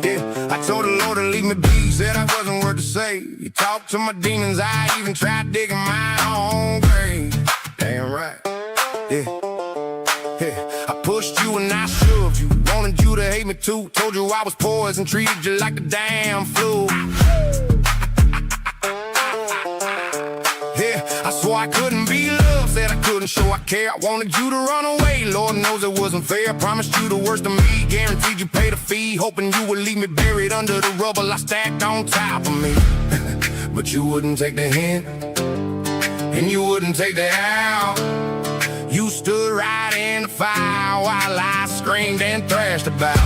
Yeah. I told the Lord to leave me be. Said I wasn't worth to say. You talked to my demons. I even tried digging my own grave. Damn right. Yeah. I pushed you and I shoved you. Wanted you to hate me too. Told you I was poison. Treated you like the damn flu. Yeah, I swore I couldn't be loved. Said I couldn't wasn't sure I care. I wanted you to run away. Lord knows it wasn't fair. Promised you the worst of me. Guaranteed you pay the fee. Hoping you would leave me buried under the rubble I stacked on top of me. But you wouldn't take the hint, and you wouldn't take the out. You stood right in the fire while I screamed and thrashed about.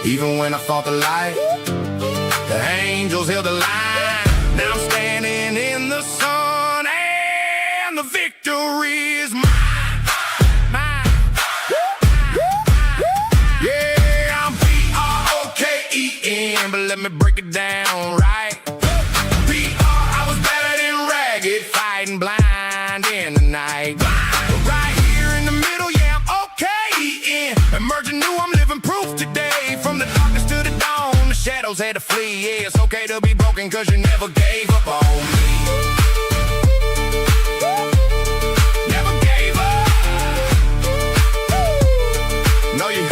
Even when I fought the light, the angels held the line. Now I'm standing in the sun, and the victory is mine. Mine. Yeah, I'm B-R-O-K-E-N, but let me break it down right. B-R, I was better than ragged, fighting blind in the night. But right here in the middle, yeah, I'm okay-en. Emerging new, I'm living proof today. From the darkness to the dawn, the shadows had to flee. Yeah, it's okay to be broken, cause you never gave up on me. Never gave up. No, you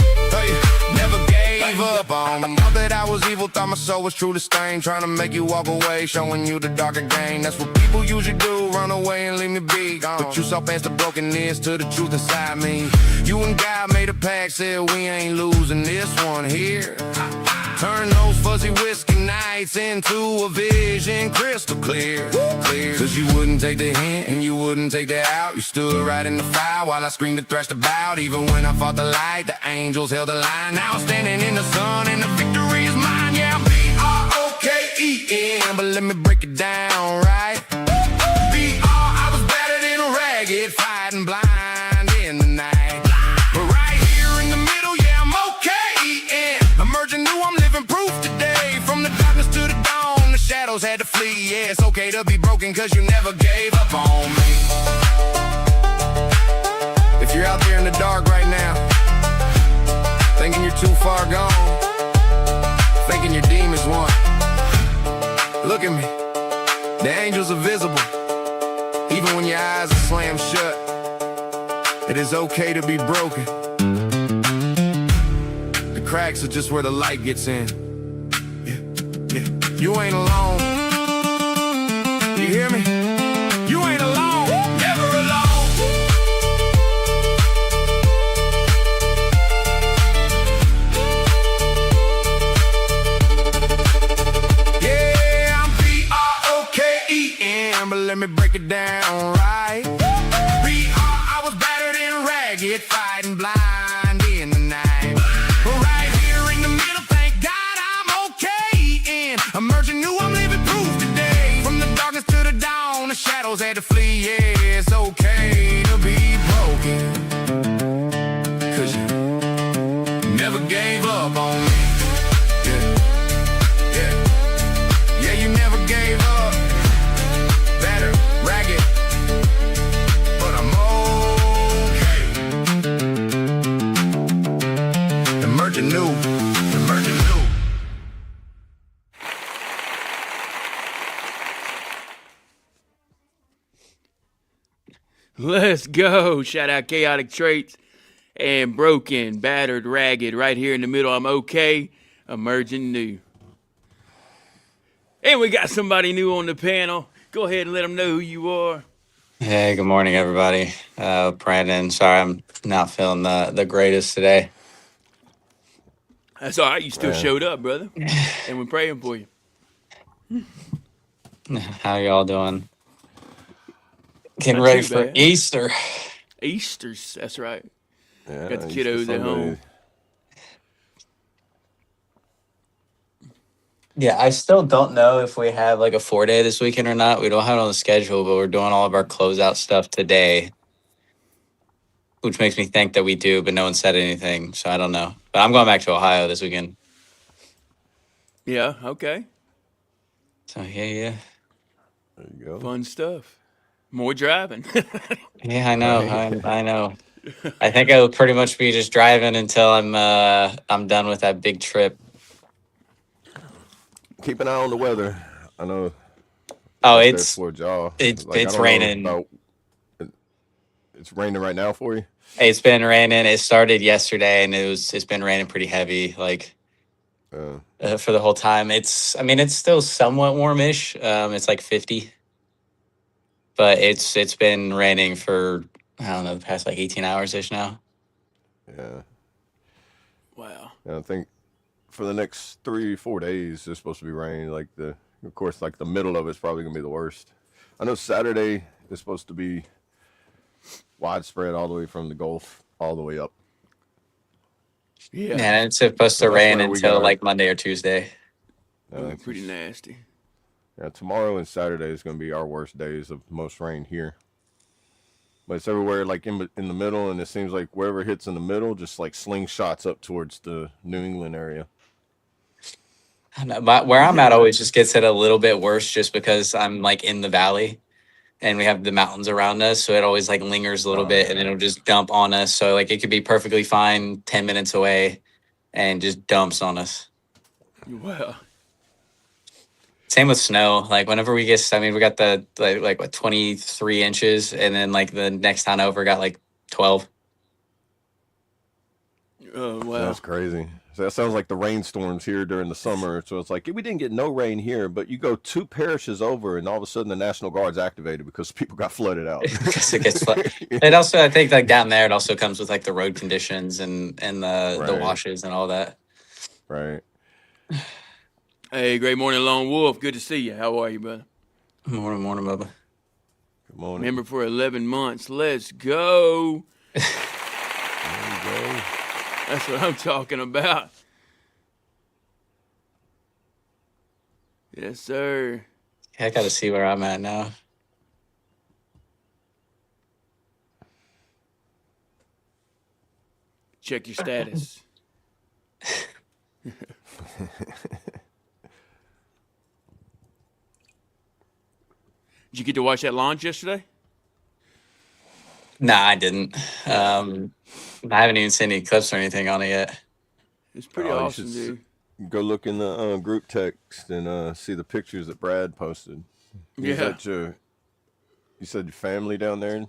never gave up on me. Thought that I was evil, thought my soul was truly stained. Trying to make you walk away, showing you the darker game. That's what people usually do, run away and leave me be gone. But you saw past the brokenness to the truth inside me. You and God made a pact, said we ain't losing this one here. Turn those fuzzy whiskey nights into a vision crystal clear. Cause you wouldn't take the hint and you wouldn't take the out. You stood right in the fire while I screamed and thrashed about. Even when I fought the light, the angels held the line. Now I'm standing in the sun and the victory is mine. Yeah, I'm B-R-O-K-E-N, but let me break it down right. B-R, I was better than ragged, fighting blind in the night. But right here in the middle, yeah, I'm okay-en. Emerging new, I'm living proof today. From the darkness to the dawn, the shadows had to flee. Yeah, it's okay to be broken, cause you never gave up on me. If you're out there in the dark right now, thinking you're too far gone, thinking your demons won, look at me, the angels are visible. Even when your eyes are slammed shut, it is okay to be broken. The cracks are just where the light gets in. Yeah, yeah. You ain't alone. You hear me? You ain't alone. Never alone. Yeah, I'm B-R-O-K-E-N, but let me break it down right. B-R, I was better than ragged, fighting blind in the night. But right here in the middle, thank God I'm okay-en. Emerging new, I'm living proof today. From the darkness to the dawn, the shadows had to flee. Yeah, it's okay to be broken, cause you never gave up on me. Yeah, yeah, yeah, you never gave up. Better, ragged, but I'm okay. Emerging new, emerging new. Let's go. Shout out Chaotic Traits and Broken, Battered, Ragged. Right here in the middle, I'm okay. Emerging new. And we got somebody new on the panel. Go ahead and let them know who you are. Hey, good morning, everybody. Brandon, sorry I'm not feeling the greatest today. That's all right. You still showed up, brother. And we're praying for you. How y'all doing? Getting Not ready too for bad. Easter. Easter's, that's right. Yeah, Got the Easter kiddos at home. Sunday. Yeah, I still don't know if we have like a 4-day this weekend or not. We don't have it on the schedule, but we're doing all of our closeout stuff today, which makes me think that we do, but no one said anything, so I don't know. But I'm going back to Ohio this weekend. Yeah, okay. So, yeah. There you go. Fun stuff. More driving. Yeah, I know. Right. I know. I think I'll pretty much be just driving until I'm done with that big trip. Keep an eye on the weather. I know Oh, that's it's towards y'all. it's Like, I it's don't know raining. about- it's raining right now for you. It's been raining. It started yesterday, and it's been raining pretty heavy, like for the whole time. It's still somewhat warmish. It's like 50, but it's been raining for I don't know, the past like 18 hours ish now. Yeah. Wow. And I think for the next 3-4 days, there's supposed to be rain. Like of course, like the middle of it's probably gonna be the worst. I know Saturday is supposed to be widespread all the way from the Gulf all the way up. Yeah. And it's supposed So to that's rain where we until got- like Monday or Tuesday. Pretty nasty. Yeah, tomorrow and Saturday is going to be our worst days of most rain here. But it's everywhere, like in the middle, and it seems like wherever hits in the middle, just like slingshots up towards the New England area. I don't know, but where I'm at always just gets it a little bit worse just because I'm like in the valley and we have the mountains around us. So it always like lingers a little bit and it'll just dump on us. So like it could be perfectly fine 10 minutes away and just dumps on us. Wow. Same with snow. Like whenever we get, I mean, we got the like what 23 inches, and then like the next town over got like 12. Oh, wow. That's crazy. So that sounds like the rainstorms here during the summer. So it's like we didn't get no rain here, but you go 2 parishes over, and all of a sudden the National Guard's activated because people got flooded out. Because it gets flooded. It also, I think, like down there, it also comes with like the road conditions and the Right. washes and all that. Right. Hey, great morning, Lone Wolf. Good to see you. How are you, brother? Morning, Bubba. Good morning. Member for 11 months. Let's go. There you go. That's what I'm talking about. Yes, sir. I got to see where I'm at now. Check your status. Did you get to watch that launch yesterday? Nah, I didn't. I haven't even seen any clips or anything on it yet. It's pretty Oh, you awesome, should dude. Go look in the group text and see the pictures that Brad posted. Yeah. You said your family down there?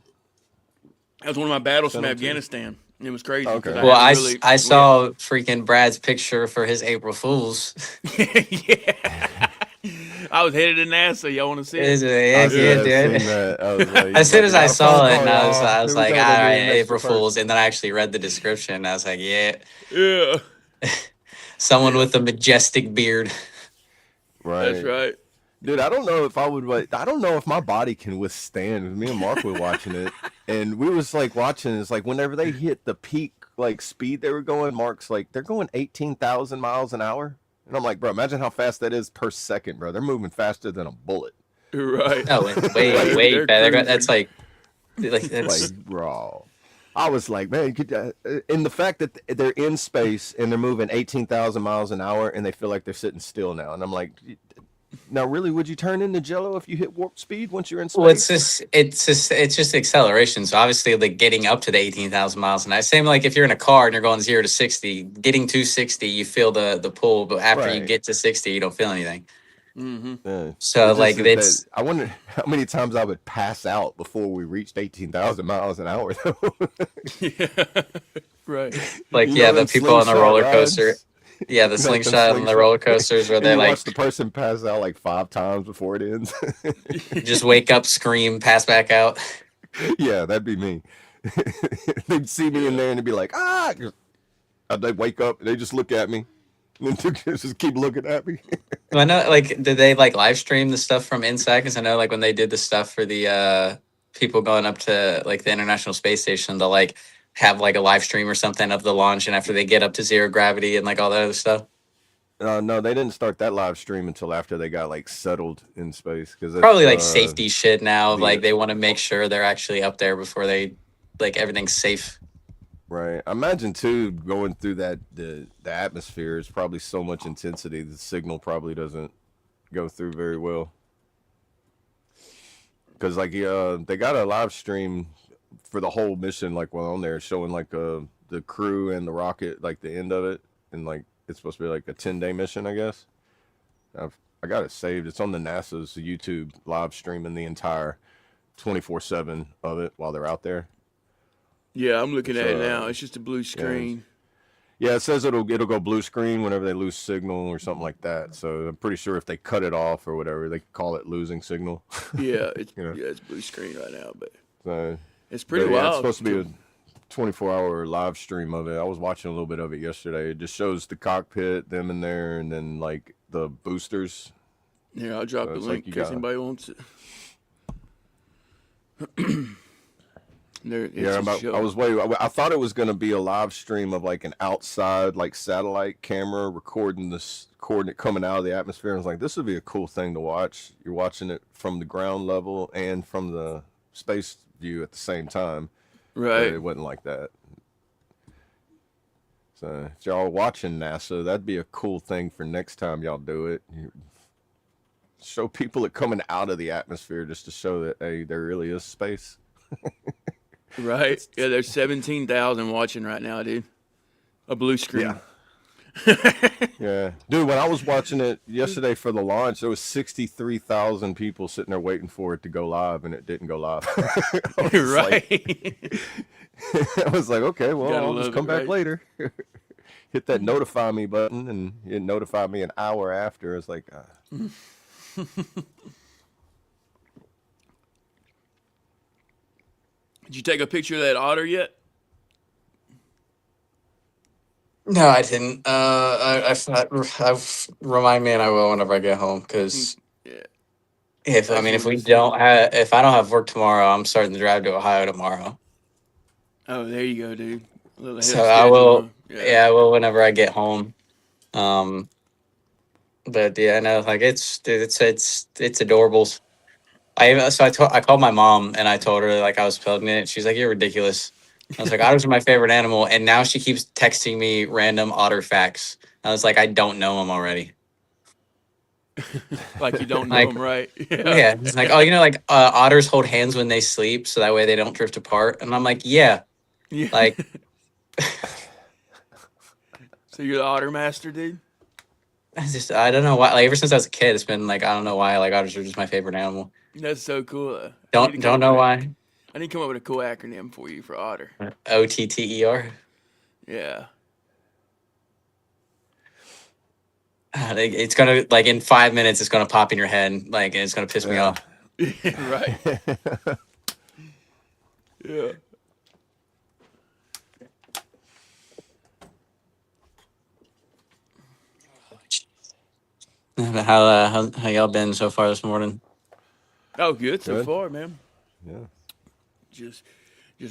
That was one of my battles from Sent 'em to you? Afghanistan. It was crazy. Okay. 'cause Well, I hadn't really- I saw freaking Brad's picture for his April Fools. Yeah. I was headed to NASA. Y'all want to see It's it? yeah, I've dude. seen that. I was like, As soon as I got a saw phone it, call, and I was y'all. like, Here we all go, right, they're doing April extra person. Fools. And then I actually read the description. I was like, yeah, Yeah. someone with a majestic beard. Right. That's right. Dude, I don't know if I don't know if my body can withstand. Me and Mark were watching it, and we was like watching. It's like whenever they hit the peak like speed they were going, Mark's like they're going 18,000 miles an hour, and I'm like, bro, imagine how fast that is per second, bro. They're moving faster than a bullet. Right. Oh, it's way, Like, way they're better. cruising. That's like that's Like, bro, I was like, man, in the fact that they're in space and they're moving 18,000 miles an hour, and they feel like they're sitting still now, and I'm like. Now, really, would you turn into Jello if you hit warp speed once you're in space? well, it's just acceleration. So obviously, like getting up to the 18,000 miles an hour. Same like if you're in a car and you're going 0 to 60, getting to 60, you feel the pull, but after you Right. get to 60, you don't feel anything. Mm-hmm. Yeah. So It's like just it's that- I wonder how many times I would pass out before we reached 18,000 miles an hour. Though. Yeah. Right. like You yeah, know the them people on the slingshot roller rides? coaster. Yeah, the Like them slingshot and the slingshot- roller coasters where And they you like watch the person pass out like 5 times before it ends. just wake up, scream, pass back out. Yeah, that'd be me. They'd see me in there and they'd be like, ah! They'd wake up and they just look at me. And then just keep looking at me. I know, like, did they like live stream the stuff from inside? Because I know, like, when they did the stuff for the people going up to like the International Space Station, they'll like have like a live stream or something of the launch, and after they get up to zero gravity and like all that other stuff. No, they didn't start that live stream until after they got like settled in space. Because Probably like safety shit now. the- Like they want to make sure they're actually up there before they like everything's safe. Right. I imagine too, going through that the atmosphere is probably so much intensity the signal probably doesn't go through very well. Because like they got a live stream for the whole mission, like while on there, showing like the crew and the rocket, like the end of it, and like it's supposed to be like a 10-day mission, I guess. I got it saved. It's on the NASA's YouTube live streaming the entire 24/7 of it while they're out there. Yeah, I'm looking at it So, now. It's just a blue screen. Yeah, it says it'll go blue screen whenever they lose signal or something like that. So I'm pretty sure if they cut it off or whatever, they call it losing signal. Yeah, it's You know. yeah, it's blue screen right now. But So It's pretty But, yeah, wild. it's supposed to be a 24-hour live stream of it. I was watching a little bit of it yesterday. It just shows the cockpit, them in there, and then like the boosters. Here, I'll drop So the it's link like you in case got- anybody wants it. There, it's Yeah, a show. I thought it was going to be a live stream of like an outside like satellite camera recording this coordinate coming out of the atmosphere. I was like, this would be a cool thing to watch. You're watching it from the ground level and from the space view at the same time. But Right. it wasn't like that. So if y'all watching NASA, that'd be a cool thing for next time y'all do it. Show people it coming out of the atmosphere just to show that, hey, there really is space. Right. Yeah, there's 17,000 watching right now, dude. A blue screen. Yeah. Dude, when I was watching it yesterday for the launch, there was 63,000 people sitting there waiting for it to go live, and it didn't go live. I was Right. I was like, okay, well, Gotta I'll love just come it, back right? later. Hit that notify me button, and it notified me an hour after. It's like, Did you take a picture of that otter yet? No, I didn't. Remind me, and I will whenever I get home. Because Yeah. if That's if what we it's- don't have, if I don't have work tomorrow, I'm starting to drive to Ohio tomorrow. Oh, there you go, dude. A little ahead So of I schedule, will. huh? Yeah, I will whenever I get home. But yeah, no, like it's adorables. I called my mom and I told her like I was pregnant. She's like, "You're ridiculous." I was like, "Otters are my favorite animal," and now she keeps texting me random otter facts. I was like, "I don't know them already." Like you don't know Like, him, right? Yeah, it's like, oh, like otters hold hands when they sleep, so that way they don't drift apart. And I'm like, yeah, Yeah. like So you're the otter master, dude? I don't know why. Like ever since I was a kid, it's been like I don't know why. Like otters are just my favorite animal. That's so cool. I need to Don't come don't up know with why. I need to come up with a cool acronym for you for otter. OTTER. Yeah. Like, it's gonna like in 5 minutes, it's gonna pop in your head, like, and it's gonna piss me Yeah. off. Right. Yeah. How y'all been so far this morning? Oh, good so Good. far, man. yeah. Just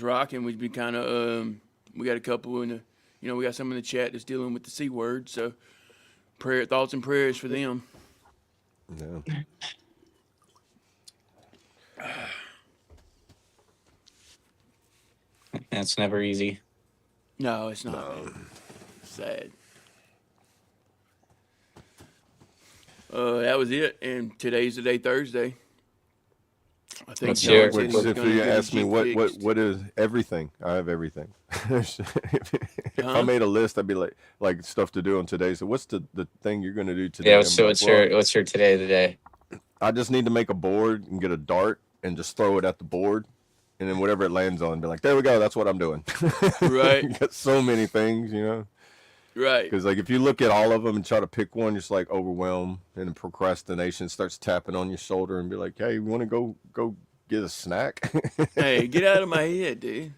rocking. We've been kind of we got a couple in the, we got some in the chat that's dealing with the C word. So thoughts and prayers for them. Yeah. It's never easy. No, it's not. Man. Sad. That was it, and today's the day, Thursday. I think What's John your- said he was If gonna you get ask me it fixed. what is everything, I have everything. If Huh? I made a list, I'd be like stuff to do on today. So what's the thing you're gonna do today? Yeah. I'm What's like, well, what's your today? I just need to make a board and get a dart and just throw it at the board, and then whatever it lands on, be like, there we go. That's what I'm doing. Right. Got so many things, Right. Because like if you look at all of them and try to pick one, just like overwhelm and procrastination starts tapping on your shoulder and be like, hey, you want to go get a snack? Hey, get out of my head, dude.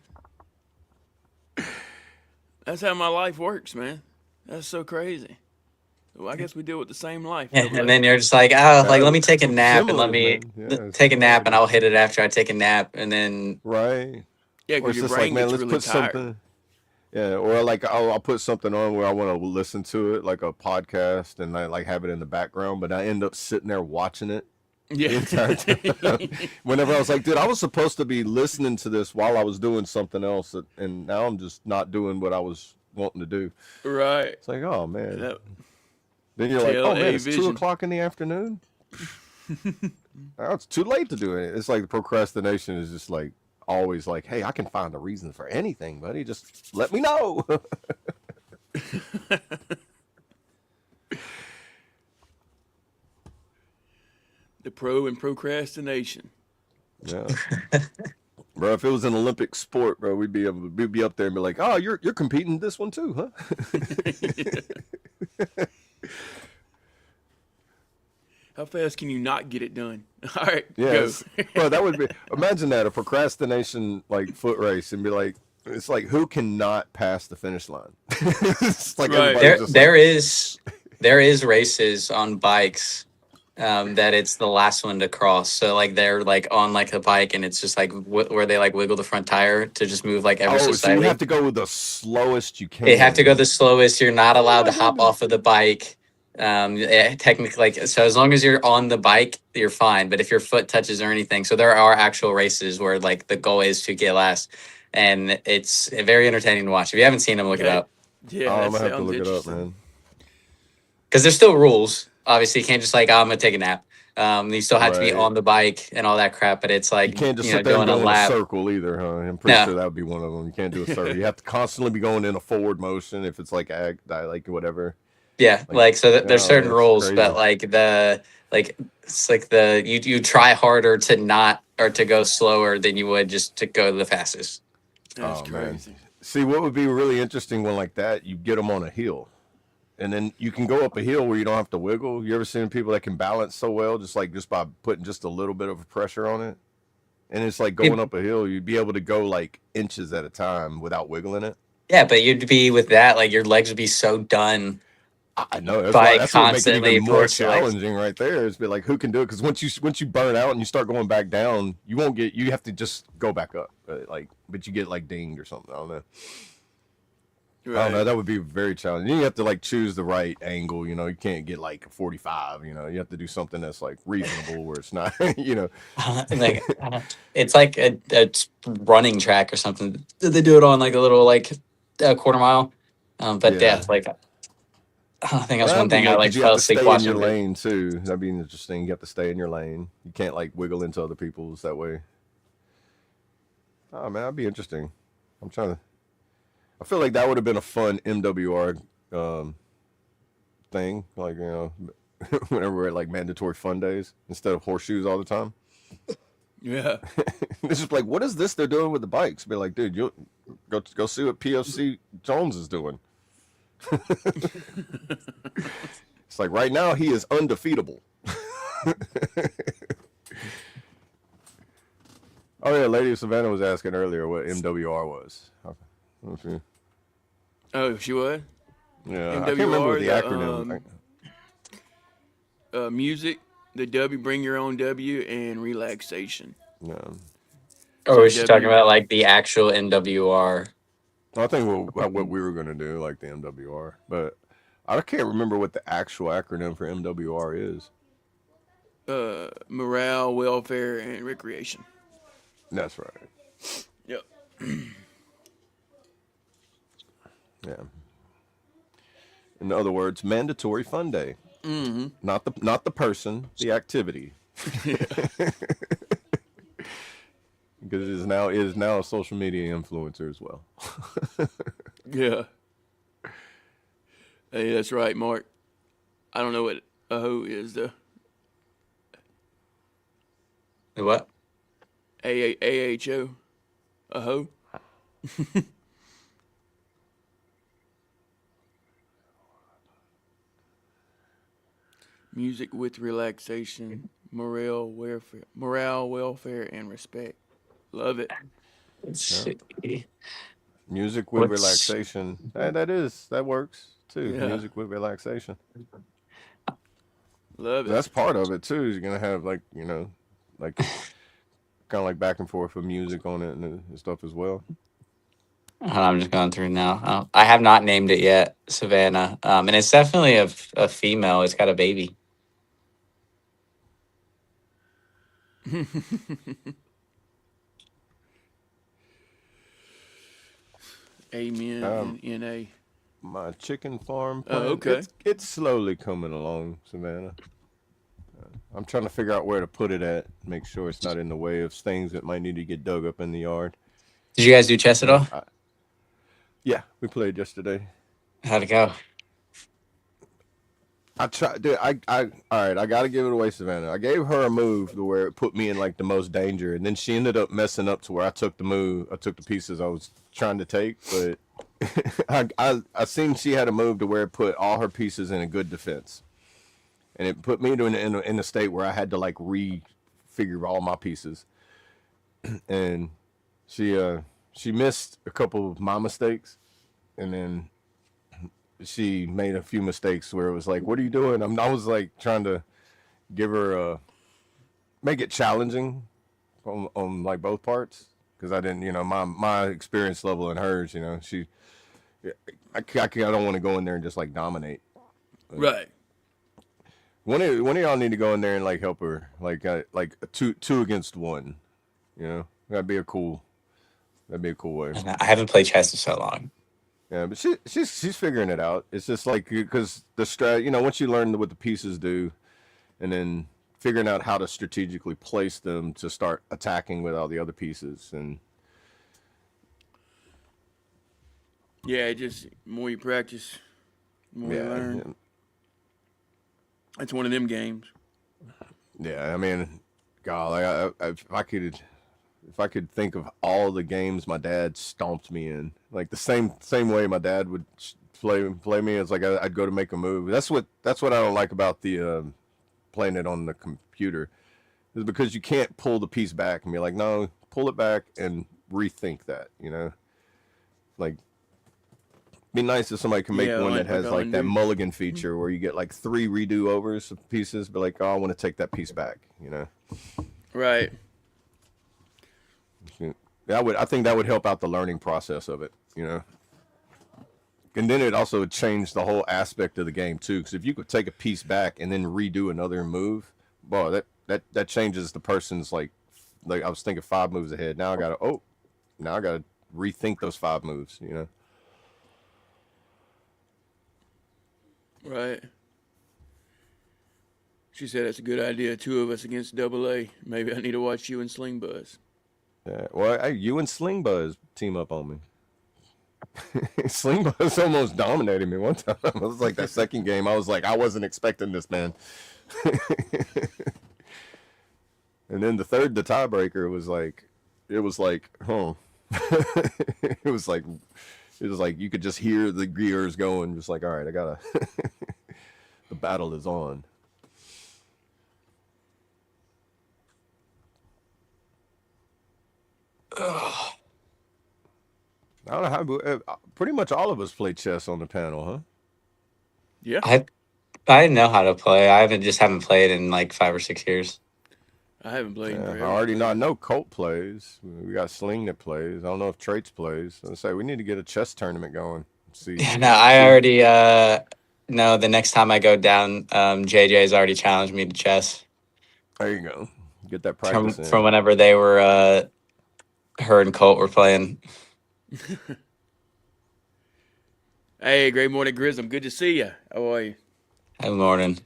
That's how my life works, man. That's so crazy. Well, I guess we deal with the same life. Yeah, don't we? and then you're just like, oh, like let me take a nap and Similar, let me man. Yeah, it's take a nap, and similar. I'll hit it after I take a nap, and then Right. Yeah, Or because it's your just brain like, man, gets let's really put tired. something. Yeah, or like I'll put something on where I want to listen to it, like a podcast, and I like have it in the background, but I end up sitting there watching it the Yeah. entire time. Whenever I was like, dude, I was supposed to be listening to this while I was doing something else, and now I'm just not doing what I was wanting to do. Right. It's like, oh man. That- Then you're like, oh man, TLA it's 2 vision. o'clock in the afternoon. Now it's too late to do it. It's like the procrastination is just like always like, hey, I can find a reason for anything, buddy. Just let me know. The pro in procrastination. Yeah. Bro, if it was an Olympic sport, bro, we'd be up there and be like, oh, you're competing in this one too, huh? How fast can you not get it done? All right, Yes. go. Well, that would be. Imagine that, a procrastination like foot race, and be like, it's like who cannot pass the finish line? It's like Right. everybody's just like, There is races on bikes that it's the last one to cross. So like they're like on like a bike and it's just like where they like wiggle the front tire to just move like ever so oh, so you slightly. have to go with the slowest you can. They have to go the slowest. You're not allowed my to hop goodness. off of the bike. Technically, like so, as long as you're on the bike, you're fine. But if your foot touches or anything, so there are actual races where like the goal is to get last, and it's very entertaining to watch. If you haven't seen them, look it Okay. up Yeah, Oh, that I'm gonna have to sounds look it up, interesting. man. because there's still rules. Obviously, you can't just like, oh, I'm gonna take a nap. You still have to be Right. on the bike and all that crap. But it's You like can't just you know sit there and doing a go in a lap. circle either, huh? I'm pretty No. sure that would be one of them. You can't do a circle. You have to constantly be going in a forward motion if it's like like whatever. Yeah, like so there's oh, certain that's rules, crazy. but like it's like you try harder to not or to go slower than you would just to go the fastest. That's Oh, man. crazy. See, what would be really interesting when like that, you get them on a hill, and then you can go up a hill where you don't have to wiggle. You ever seen people that can balance so well, just by putting just a little bit of pressure on it? And it's like going up a hill, you'd be able to go like inches at a time without wiggling it. Yeah, but you'd be with that like your legs would be so done. I know that's By that's what makes it constantly even more forcing, like- challenging right there. Is be like who can do it? Because once you burn out and you start going back down, you have to just go back up. But you get like dinged or something. I don't know. I Right. don't know. That would be very challenging. You have to like choose the right angle. You can't get like 45. You have to do something that's like reasonable where it's not. Like it's like a running track or something. They do it on like a little like a quarter mile. But Yeah. yeah, like I think that's Well, one thing I like you fell have to stay asleep in watching. your lane too. That'd be interesting. You have to stay in your lane. You can't like wiggle into other people's that way. Oh man, that'd be interesting. I'm trying to. I feel like that would have been a fun MWR thing. Like whenever we're at like mandatory fun days instead of horseshoes all the time. Yeah. It's just like, what is this they're doing with the bikes? Be like, dude, you go see what PFC Jones is doing. It's like right now he is undefeatable. Oh yeah, Lady Savannah was asking earlier what MWR was. Okay. Oh, she was? Yeah, I can't remember the acronym. Music, the W, bring your own W, and relaxation. Yeah. Or was she W. talking about like the actual NWR? I think what we were gonna do, like the MWR, but I can't remember what the actual acronym for MWR is. Morale, welfare, and recreation. That's right. Yep. Yeah. In other words, mandatory fun day. Mm-hmm. Not the person, the activity. Because it is now a social media influencer as well. Yeah. Hey, that's right, Mark. I don't know what a hoe is, though. What? AHO. A hoe? Music with relaxation, morale, welfare, and respect. Love it. Let's see. Music with What's- relaxation. That works too. Yeah. Music with relaxation. Love it. That's part of it too. You're gonna have like kind of like back and forth with music on it and stuff as well. I'm just going through now. I have not named it yet, Savannah. And it's definitely a female. It's got a baby. Amen. NA. My chicken farm. Oh, plan, okay. It's slowly coming along, Savannah. I'm trying to figure out where to put it at. Make sure it's not in the way of things that might need to get dug up in the yard. Did you guys do chess at all? Yeah, we played yesterday. How'd it go? I tried. Dude, all right. I gotta give it away, Savannah. I gave her a move to where it put me in like the most danger, and then she ended up messing up to where I took the pieces I was trying to take, but I seen she had a move to where it put all her pieces in a good defense, and it put me in a state where I had to like refigure all my pieces. And she missed a couple of my mistakes, and then she made a few mistakes where it was like, "What are you doing?" I was like trying to give her make it challenging on like both parts, because I didn't, my experience level and hers, I don't want to go in there and just like dominate. Right. One of y'all need to go in there and like help her, like a two against one. That'd be a cool way. I haven't played chess in so long. Yeah, but she's figuring it out. It's just like, because the once you learn what the pieces do, and then figuring out how to strategically place them to start attacking with all the other pieces. And yeah, just more you practice, the more you learn. Yeah. It's one of them games. Yeah, I mean, God, if I could think of all the games my dad stomped me in, like the same way my dad would play me, it's like I'd go to make a move. That's what I don't like about the playing it on the computer, is because you can't pull the piece back and be like, no, pull it back and rethink that. Like, be nice if somebody can make one that has like that mulligan feature where you get like 3 redo overs of pieces, but like, oh, I want to take that piece back. Right. I think that would help out the learning process of it, And then it also would change the whole aspect of the game too, because if you could take a piece back and then redo another move, boy, that changes the person's like I was thinking 5 moves ahead. Now I gotta rethink those 5 moves, Right. She said that's a good idea. 2 of us against AA. Maybe I need to watch you and Sling Buzz. Yeah. Well, you and Sling Buzz team up on me. Sling Buzz almost dominated me one time. It was like that second game. I was like, I wasn't expecting this, man. And then the tiebreaker was like, it was like you could just hear the gears going, just like, all right, I gotta. The battle is on. I don't know how. Pretty much all of us play chess on the panel, huh? Yeah. I know how to play. I haven't played in like 5 or 6 years. I haven't played in I forever. already know Colt plays. We got Sling that plays. I don't know if Traits plays. I say we need to get a chess tournament going. See. Yeah, no, I already know the next time I go down, JJ's already challenged me to chess. There you go. Get that practice from whenever they were her and Colt were playing. Hey, great morning, Grism. Good to see you. How are you? Good morning.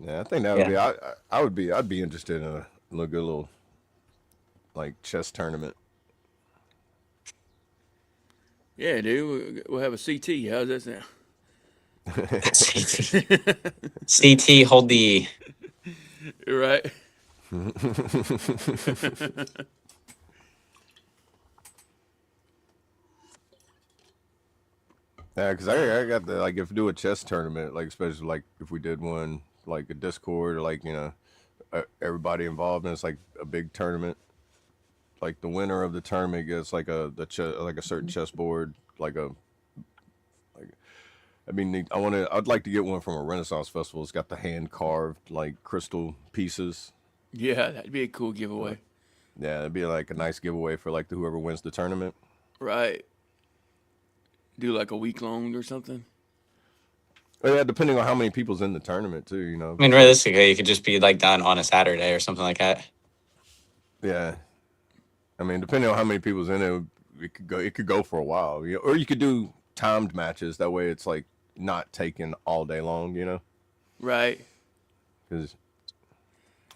Yeah, I think that would be. I'd be interested in a little like chess tournament. Yeah, dude. We'll have a CT. How's that sound? CT, hold the. Right. Yeah, because I got the, like, if we do a chess tournament, like especially like if we did one like a Discord or like everybody involved, and it's like a big tournament. Like the winner of the tournament gets like a certain chessboard, I'd like to get one from a Renaissance festival. It's got the hand carved like crystal pieces. Yeah, that'd be a cool giveaway. Yeah, it'd be like a nice giveaway for like whoever wins the tournament. Right. Do like a week long or something. Yeah, depending on how many people's in the tournament too, I mean, realistically, it could just be like done on a Saturday or something like that. Yeah. I mean, depending on how many people's in it, it could go for a while. Or you could do timed matches. That way it's like not taking all day long, Right. Because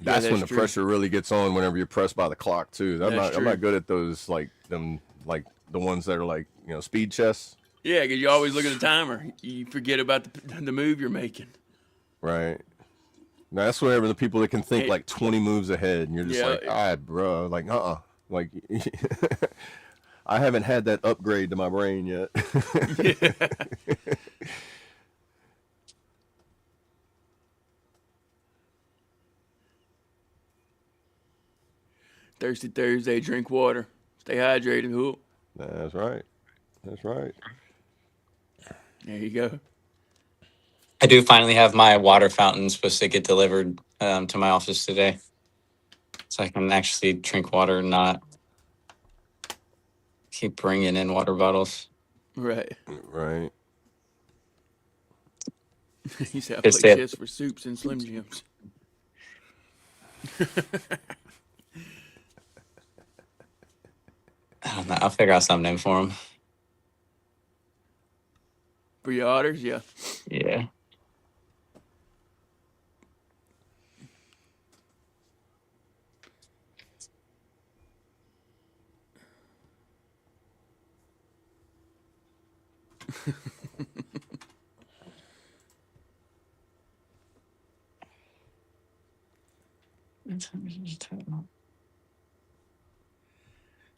that's when the pressure really gets on, whenever you're pressed by the clock too. I'm not good at those, like the ones that are like, speed chess. Yeah, because you always look at the timer. You forget about the move you're making. Right. Now, that's whenever the people that can think like 20 moves ahead, and you're just like, all right, bro, like, like, I haven't had that upgrade to my brain yet. Yeah. Thirsty Thursday, drink water. Stay hydrated, Hook. That's right. That's right. There you go. I do finally have my water fountain supposed to get delivered to my office today, so I can actually drink water and not keep bringing in water bottles. Right. Right. He said I Just play it. chess for soups and Slim Jims. I don't know. I'll figure out some name for them. For your otters, yeah. Yeah.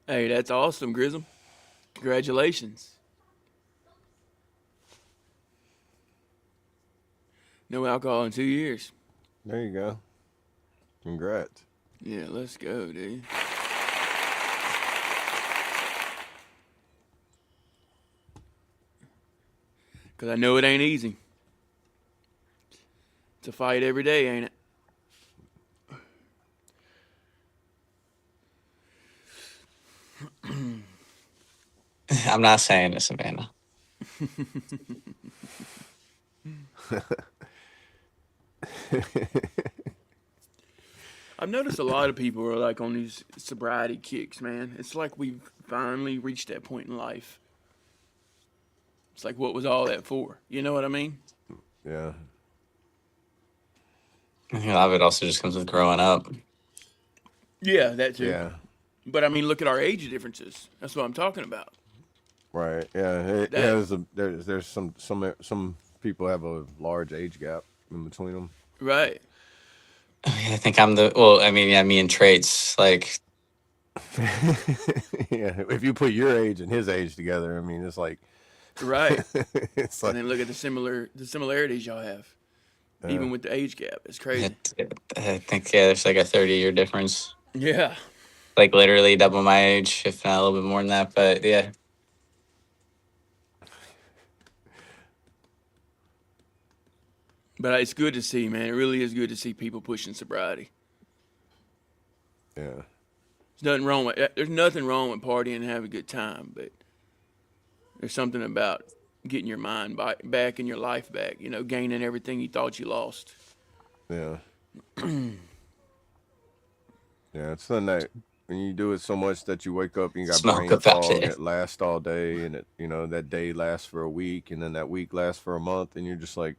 Hey, that's awesome, Grism. Congratulations. No alcohol in 2 years. There you go. Congrats. Yeah, let's go, dude. Because I know it ain't easy. It's a fight every day, ain't it? I'm not saying it, Savannah. I've noticed a lot of people are like on these sobriety kicks, man. It's like we've finally reached that point in life. It's like, what was all that for? You know what I mean? Yeah. I think a lot of it also just comes with growing up. Yeah, that too. Yeah. But I mean, look at our age differences. That's what I'm talking about. Right. Yeah. That- There's some people have a large age gap in between them. Right. I think I'm the well. I mean, yeah, me and traits like Yeah. If you put your age and his age together, I mean, it's like. Right. It's And like. then look at the similarities y'all have. Even with the age gap. It's crazy. I think there's like a 30-year difference. Yeah. Like literally double my age, if not a little bit more than that. But yeah, But it's good to see, man. It really is good to see people pushing sobriety. Yeah. There's nothing wrong with partying and having a good time, but there's something about getting your mind back and your life back, you know, gaining everything you thought you lost. Yeah. Yeah. It's something that when you do it so much that you wake up and you got Smoke brain about fog, it. it lasts all day, and that day lasts for a week, and then that week lasts for a month, and you're just like,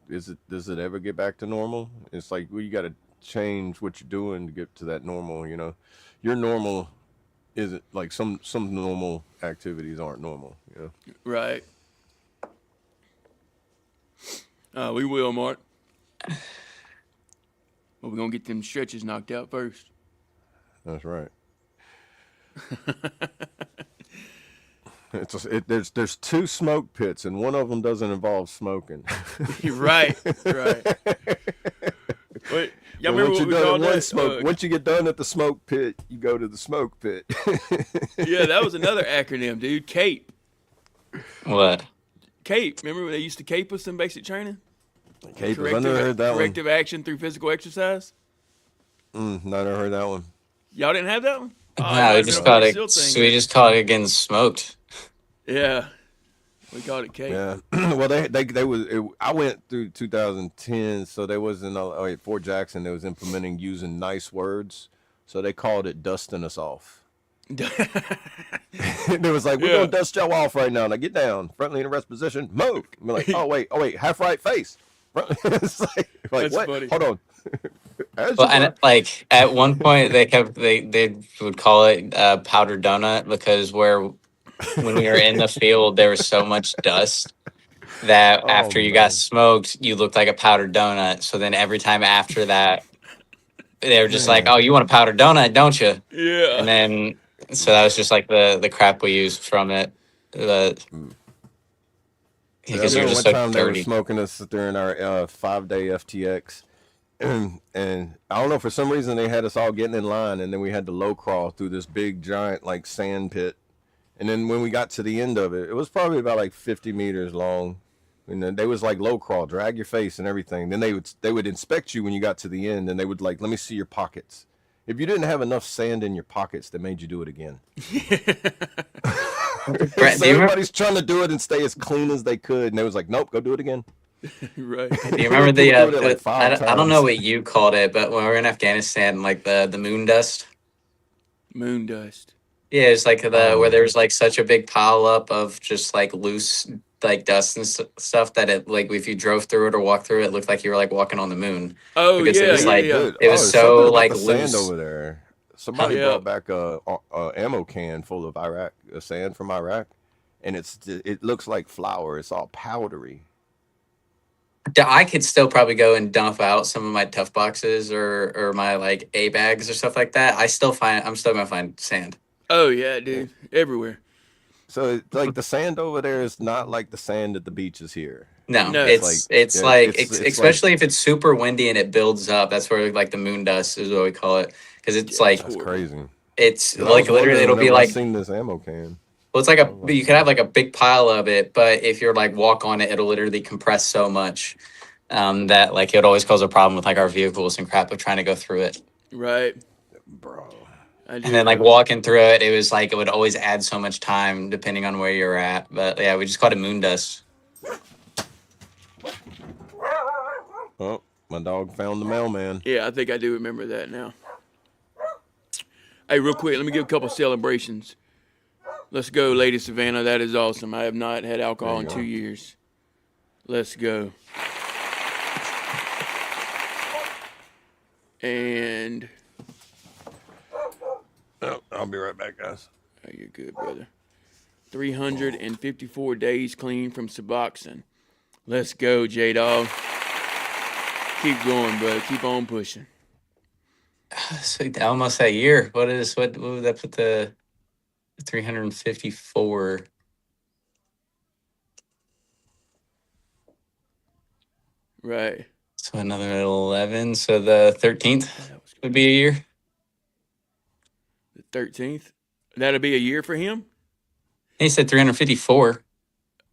does it ever get back to normal? It's like, well, you got to change what you're doing to get to that normal. Your normal isn't like some normal activities aren't normal. Right. We will, Mark. But we're going to get them stretches knocked out first. That's right. There's two smoke pits, and one of them doesn't involve smoking. Right. Wait, y'all remember what we called that? Once you get done at the smoke pit, you go to the smoke pit. Yeah, that was another acronym, dude. CAPE. what? CAPE. Remember when they used to CAPE us in basic training? Cape, I never heard that one. Corrective action through physical exercise. Never heard that one. Y'all didn't have that one? Oh, it No, might we have just been called a it. SEAL thing. So we just called it getting smoked. Yeah, we called it CAPE. Yeah. Well, they was. I went through 2010, so they was in Fort Jackson. They was implementing using nice words, so they called it dusting us off. It was like, we're gonna dust y'all off right now. Now get down, frontally in a rest position, move. We're like, oh wait, half right face. It's like That's what? funny. Hold on. Well, and like at one point they would call it powder donut because when we were in the field there was so much dust that after you got smoked you looked like a powdered donut. So then every time after that they were just like, "Oh, you want a powdered donut, don't you?" Yeah. And then So that was just like the crap we used from it. Because I you're remember just one so time they were dirty. smoking us during our 5-day FTX. And I don't know, for some reason they had us all getting in line, and then we had to low crawl through this big giant like sand pit. And then when we got to the end of it, it was probably about like 50 meters long. And then they was like low crawl, drag your face and everything. Then they would inspect you when you got to the end, and they would like, let me see your pockets. If you didn't have enough sand in your pockets, they made you do it again. Brent, So do you remember? everybody's trying to do it and stay as clean as they could, and they was like, nope, go do it again. Right. Do you remember People do it like I 5 don't know times. what you called it, but when we were in Afghanistan, like the moon dust. Moon dust. Yeah, it's like where there was like such a big pile up of just like loose like dust and stuff that it like if you drove through it or walked through it, it looked like you were like walking on the moon. Oh Because it yeah, was yeah, like yeah. Dude, it was there's so something about like the sand loose. over there. Somebody Yeah. brought back a ammo can full of sand from Iraq, and it looks like flour. It's all powdery. I could still probably go and dump out some of my tough boxes or my like A bags or stuff like that. I'm still gonna find sand. Oh yeah, dude. Everywhere. So like the sand over there is not like the sand at the beaches here. No, No. it's Yeah, like it's especially if it's super windy and it builds up. That's where like the moon dust is what we call it because it's Yeah, like That's horrible. crazy. it's 'Cause I like was literally wondering it'll be whenever I like seen this ammo can. well, it's like I was like, you could have like a big pile of it, but if you're like walk on it, it'll literally compress so much that like it always cause a problem with like our vehicles and crap of trying to go through it. Right. bro. I do. And then like walking through it, it was like it would always add so much time depending on where you're at. But yeah, we just called it moon dust. Oh, my dog found the mailman. Yeah, I think I do remember that now. Hey, real quick, let me give a couple celebrations. Let's go, Lady Savannah. That is awesome. I have not had alcohol in There you 2 go. years. Let's go. And Oh, I'll be right back, guys. oh, you're good, brother. 354 days clean from Suboxone. Let's go, J-Dog. Keep going, brother. Keep on pushing. So almost a year. What would that put the 354? Right. So another 11. So the 13th That was would be a year. the 13th. That'll be a year for him? He said 354.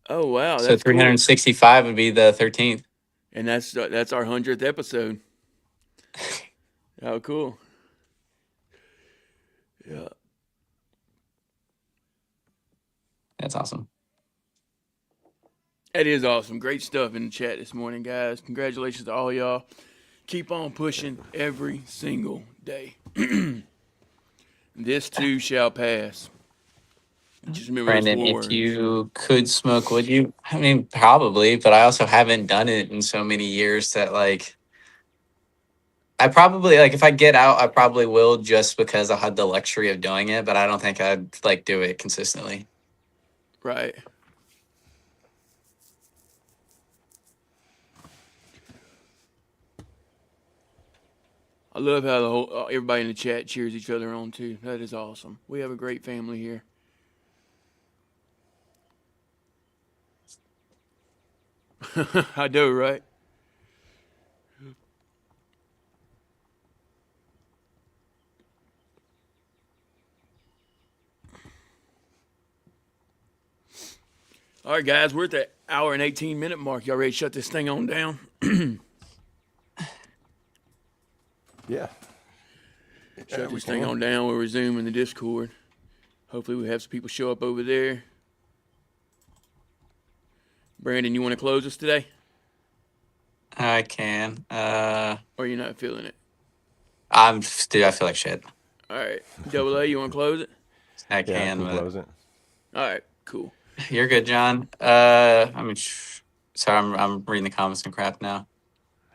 Oh, wow. So That's cool. 365 would be the 13th. And that's our 100th episode. Oh, cool. Yeah. That's awesome. That is awesome. Great stuff in the chat this morning, guys. Congratulations to all y'all. Keep on pushing every single day. This too shall pass. Just remember Brandon, those 4 if words. you could smoke, would you? I mean, probably, but I also haven't done it in so many years that like I probably like if I get out, I probably will just because I had the luxury of doing it, but I don't think I'd like do it consistently. Right. I love how the whole everybody in the chat cheers each other on too. That is awesome. We have a great family here. I do, right? All right, guys, we're at the hour and 18-minute mark. Y'all ready to shut this thing on down? Yeah. Shut we this thing can. on down. We'll resume in the Discord. Hopefully we have some people show up over there. Brandon, you want to close us today? I can. Or you're not feeling it? Dude, I feel like shit. All right. Double A, you want to close it? I Yeah, can, we'll but close it. All right, cool. you're good, John. I mean, sorry, I'm reading the comments and crap now.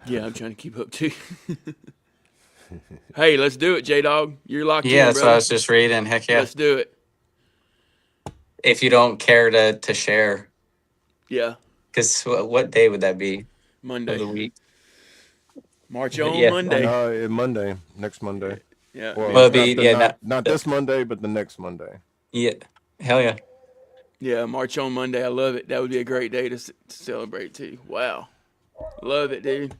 Yeah, I'm trying to keep up too. Hey, let's do it, J-Dog. You're locked in, Yeah, that's what I brother. was just reading. Heck yeah. Let's do it. If you don't care to share, Yeah, because what day would that be of the Monday. week? March on Yeah. Monday. Monday, next Monday. Yeah, Well, Well, it'd yeah, be not this Monday, but the next Monday. yeah, hell yeah. yeah. March on Monday. I love it. That would be a great day to celebrate too. Wow, love it, dude.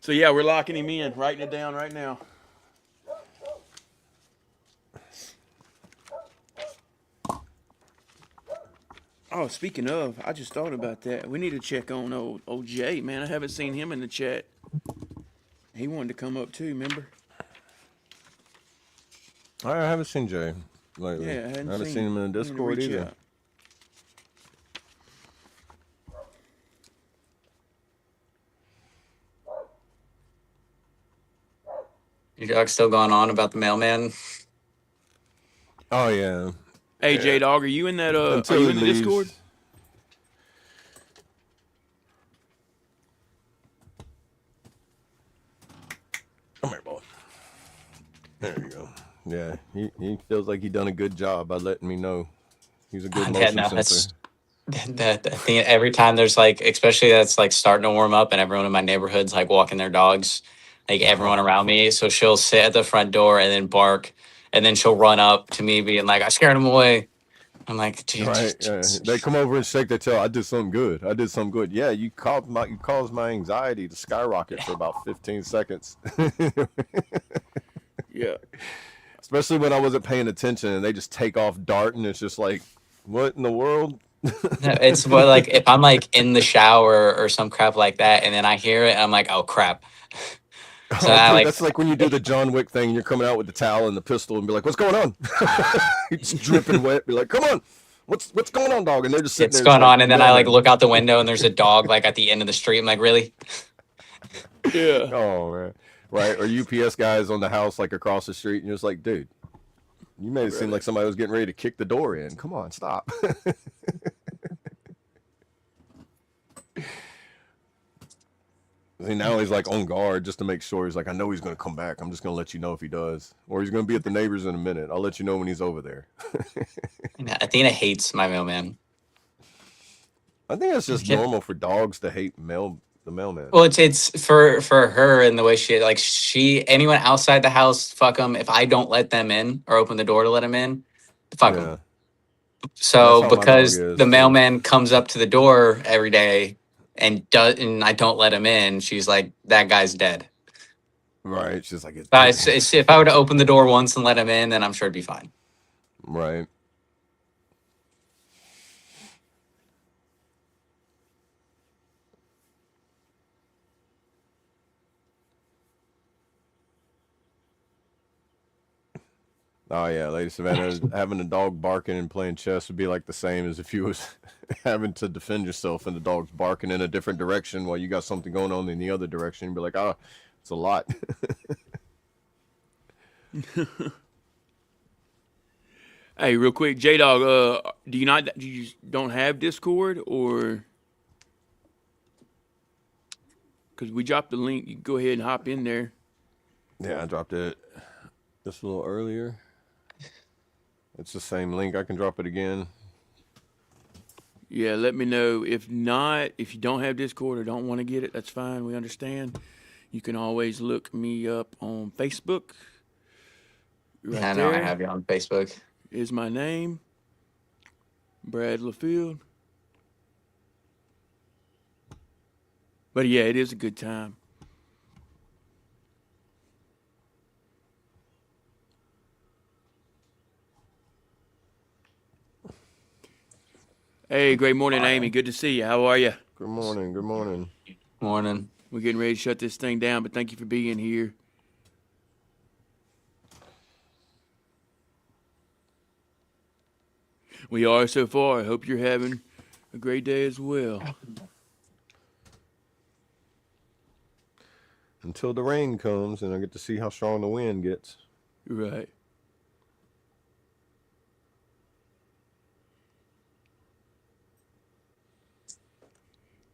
So yeah, we're locking him in, writing it down right now. Oh, speaking of, I just thought about that. We need to check on old Jay, man. I haven't seen him in the chat. He wanted to come up too, remember? I haven't seen Jay lately. Yeah, I haven't seen him in the I need to Discord reach either. out. Your dog's still going on about the mailman. Oh yeah. Hey, J Dog, are you in that? Are Until you he in the leaves. Discord? Come here, boy. There you go. Yeah, he feels like he done a good job by letting me know. He's a good motion sensor. That I think every time there's like, especially that's like starting to warm up, and everyone in my neighborhood's like walking their dogs, like everyone around me. So she'll sit at the front door and then bark, and then she'll run up to me, being like, "I scared him away." I'm like, dude, Right. They come over and shake their tail. I did something good. I did something good. Yeah, you caused my anxiety to skyrocket for about 15 seconds. Yeah. Especially when I wasn't paying attention and they just take off darting. It's just like, what in the world? No, it's more like if I'm like in the shower or some crap like that, and then I hear it, I'm like, oh crap. So Oh, I dude, like, that's like when you do the John Wick thing and you're coming out with the towel and the pistol and be like, what's going on? It's dripping wet. Be like, come on. What's going on, dog? And they're just sitting it's there. going Like, on, and then I like man. look out the window and there's a dog like at the end of the street. I'm like, really? Yeah. Oh, man. Right. Or UPS guys on the house like across the street and you're just like, dude, you made it seem like somebody was getting ready to kick the door in. Come on, stop. See, now he's like on guard just to make sure. He's like, I know he's going to come back. I'm just going to let you know if he does. Or he's going to be at the neighbors in a minute. I'll let you know when he's over there. Athena hates my mailman. I think it's just Yeah. normal for dogs to hate the mailman. Well, it's for her and the way anyone outside the house, fuck them. If I don't let them in or open the door to let them in, fuck them. Yeah. So That's how my because dog is, the too. mailman comes up to the door every day and I don't let him in, she's like, that guy's dead. Right. She's like, If I were to open the door once and let him in, then I'm sure it'd be fine. Right. Oh yeah, Lady Savannah, having a dog barking and playing chess would be like the same as if you was having to defend yourself and the dog's barking in a different direction while you got something going on in the other direction. You'd be like, oh, it's a lot. Hey, real quick, J Dog, do you don't have Discord, or because we dropped the link, you can go ahead and hop in there. Yeah, I dropped it just a little earlier. It's the same link. I can drop it again. Yeah, let me know. If not, if you don't have Discord or don't want to get it, that's fine. We understand. You can always look me up on Facebook. Right I know there I have you on Facebook. is my name, Brad LaField. But yeah, it is a good time. Hey, great morning, Amy. Good to see you. How are you? Good morning. Good morning. Morning. We're getting ready to shut this thing down, but thank you for being here. We are so far. I hope you're having a great day as well. Until the rain comes and I get to see how strong the wind gets. Right.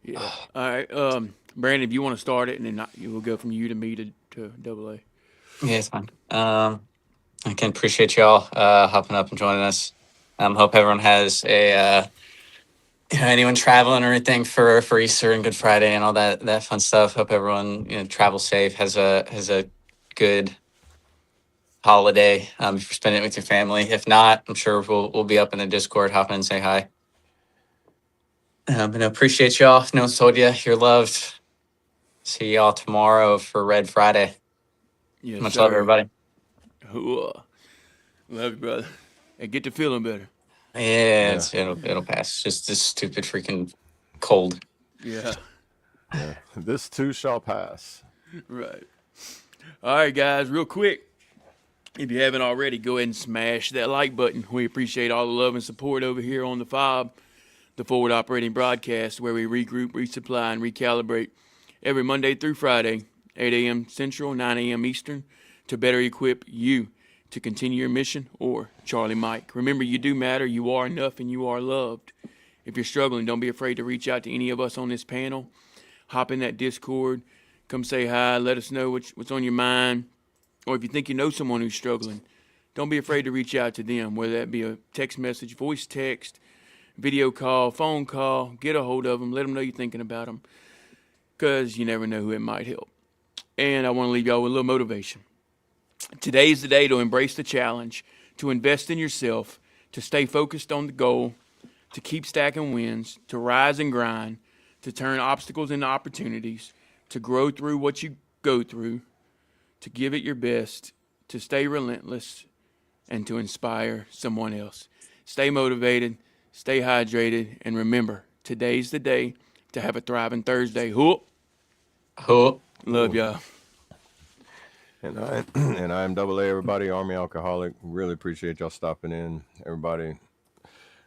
Yeah. All right. Brandon, if you want to start it, and then we'll go from you to me to Double A. Yeah, it's fine. I can appreciate y'all hopping up and joining us. Hope everyone has anyone traveling or anything for Easter and Good Friday and all that fun stuff. Hope everyone travels safe, has a good holiday. If you're spending it with your family. If not, I'm sure we'll be up in the Discord. Hop in and say hi. And I appreciate y'all. No one's told you you're loved. See y'all tomorrow for Red Friday. Yes, Much sir. love, everybody. Ooh. Love you, brother. And get to feeling better. Yeah, it'll pass. It's just this stupid freaking cold. Yeah. Yeah. This too shall pass. Right. All right, guys, real quick. If you haven't already, go ahead and smash that like button. We appreciate all the love and support over here on the FOB, the Forward Operating Broadcast, where we regroup, resupply, and recalibrate every Monday through Friday, 8 a.m. Central, 9 a.m. Eastern, to better equip you to continue your mission. Or Charlie Mike. Remember, you do matter, you are enough, and you are loved. If you're struggling, don't be afraid to reach out to any of us on this panel. Hop in that Discord. Come say hi. Let us know what's on your mind. Or if you think you know someone who's struggling, don't be afraid to reach out to them, whether that be a text message, voice text, video call, phone call. Get a hold of them. Let them know you're thinking about them, because you never know who it might help. And I want to leave y'all with a little motivation. Today's the day to embrace the challenge, to invest in yourself, to stay focused on the goal, to keep stacking wins, to rise and grind, to turn obstacles into opportunities, to grow through what you go through, to give it your best, to stay relentless, and to inspire someone else. Stay motivated, stay hydrated, and remember, today's the day to have a thriving Thursday. Hoop. Love y'all. And I'm Double A, everybody, Army Alcoholic. Really appreciate y'all stopping in, everybody.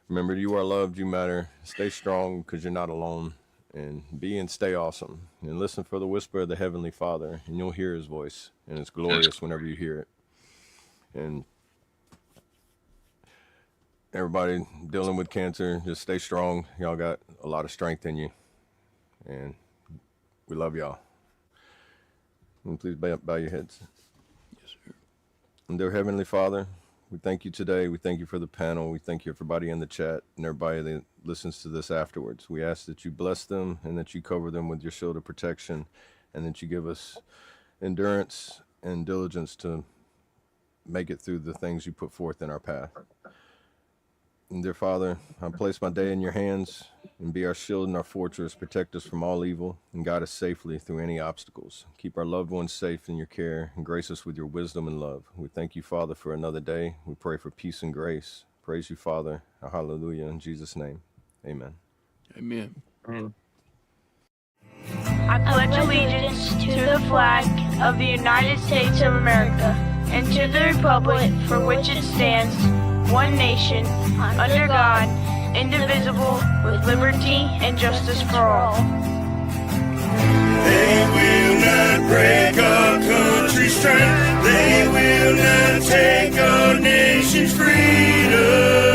Remember, you are loved, you matter. Stay strong, because you're not alone. And be and stay awesome. And listen for the whisper of the Heavenly Father, and you'll hear his voice. And it's glorious whenever you hear it. And everybody dealing with cancer, just stay strong. Y'all got a lot of strength in you. And we love y'all. And please bow your heads. Yes, sir. And dear Heavenly Father, we thank you today. We thank you for the panel. We thank you for everybody in the chat and everybody that listens to this afterwards. We ask that you bless them and that you cover them with your shield of protection, and that you give us endurance and diligence to make it through the things you put forth in our path. And dear Father, I place my day in your hands, and be our shield and our fortress. Protect us from all evil and guide us safely through any obstacles. Keep our loved ones safe in your care, and grace us with your wisdom and love. We thank you, Father, for another day. We pray for peace and grace. Praise you, Father. Hallelujah. In Jesus' name, amen. Amen. I pledge allegiance to the flag of the United States of America and to the republic for which it stands, one nation, under God, indivisible, with liberty and justice for all. They will not break our country's strength. They will not take our nation's freedom.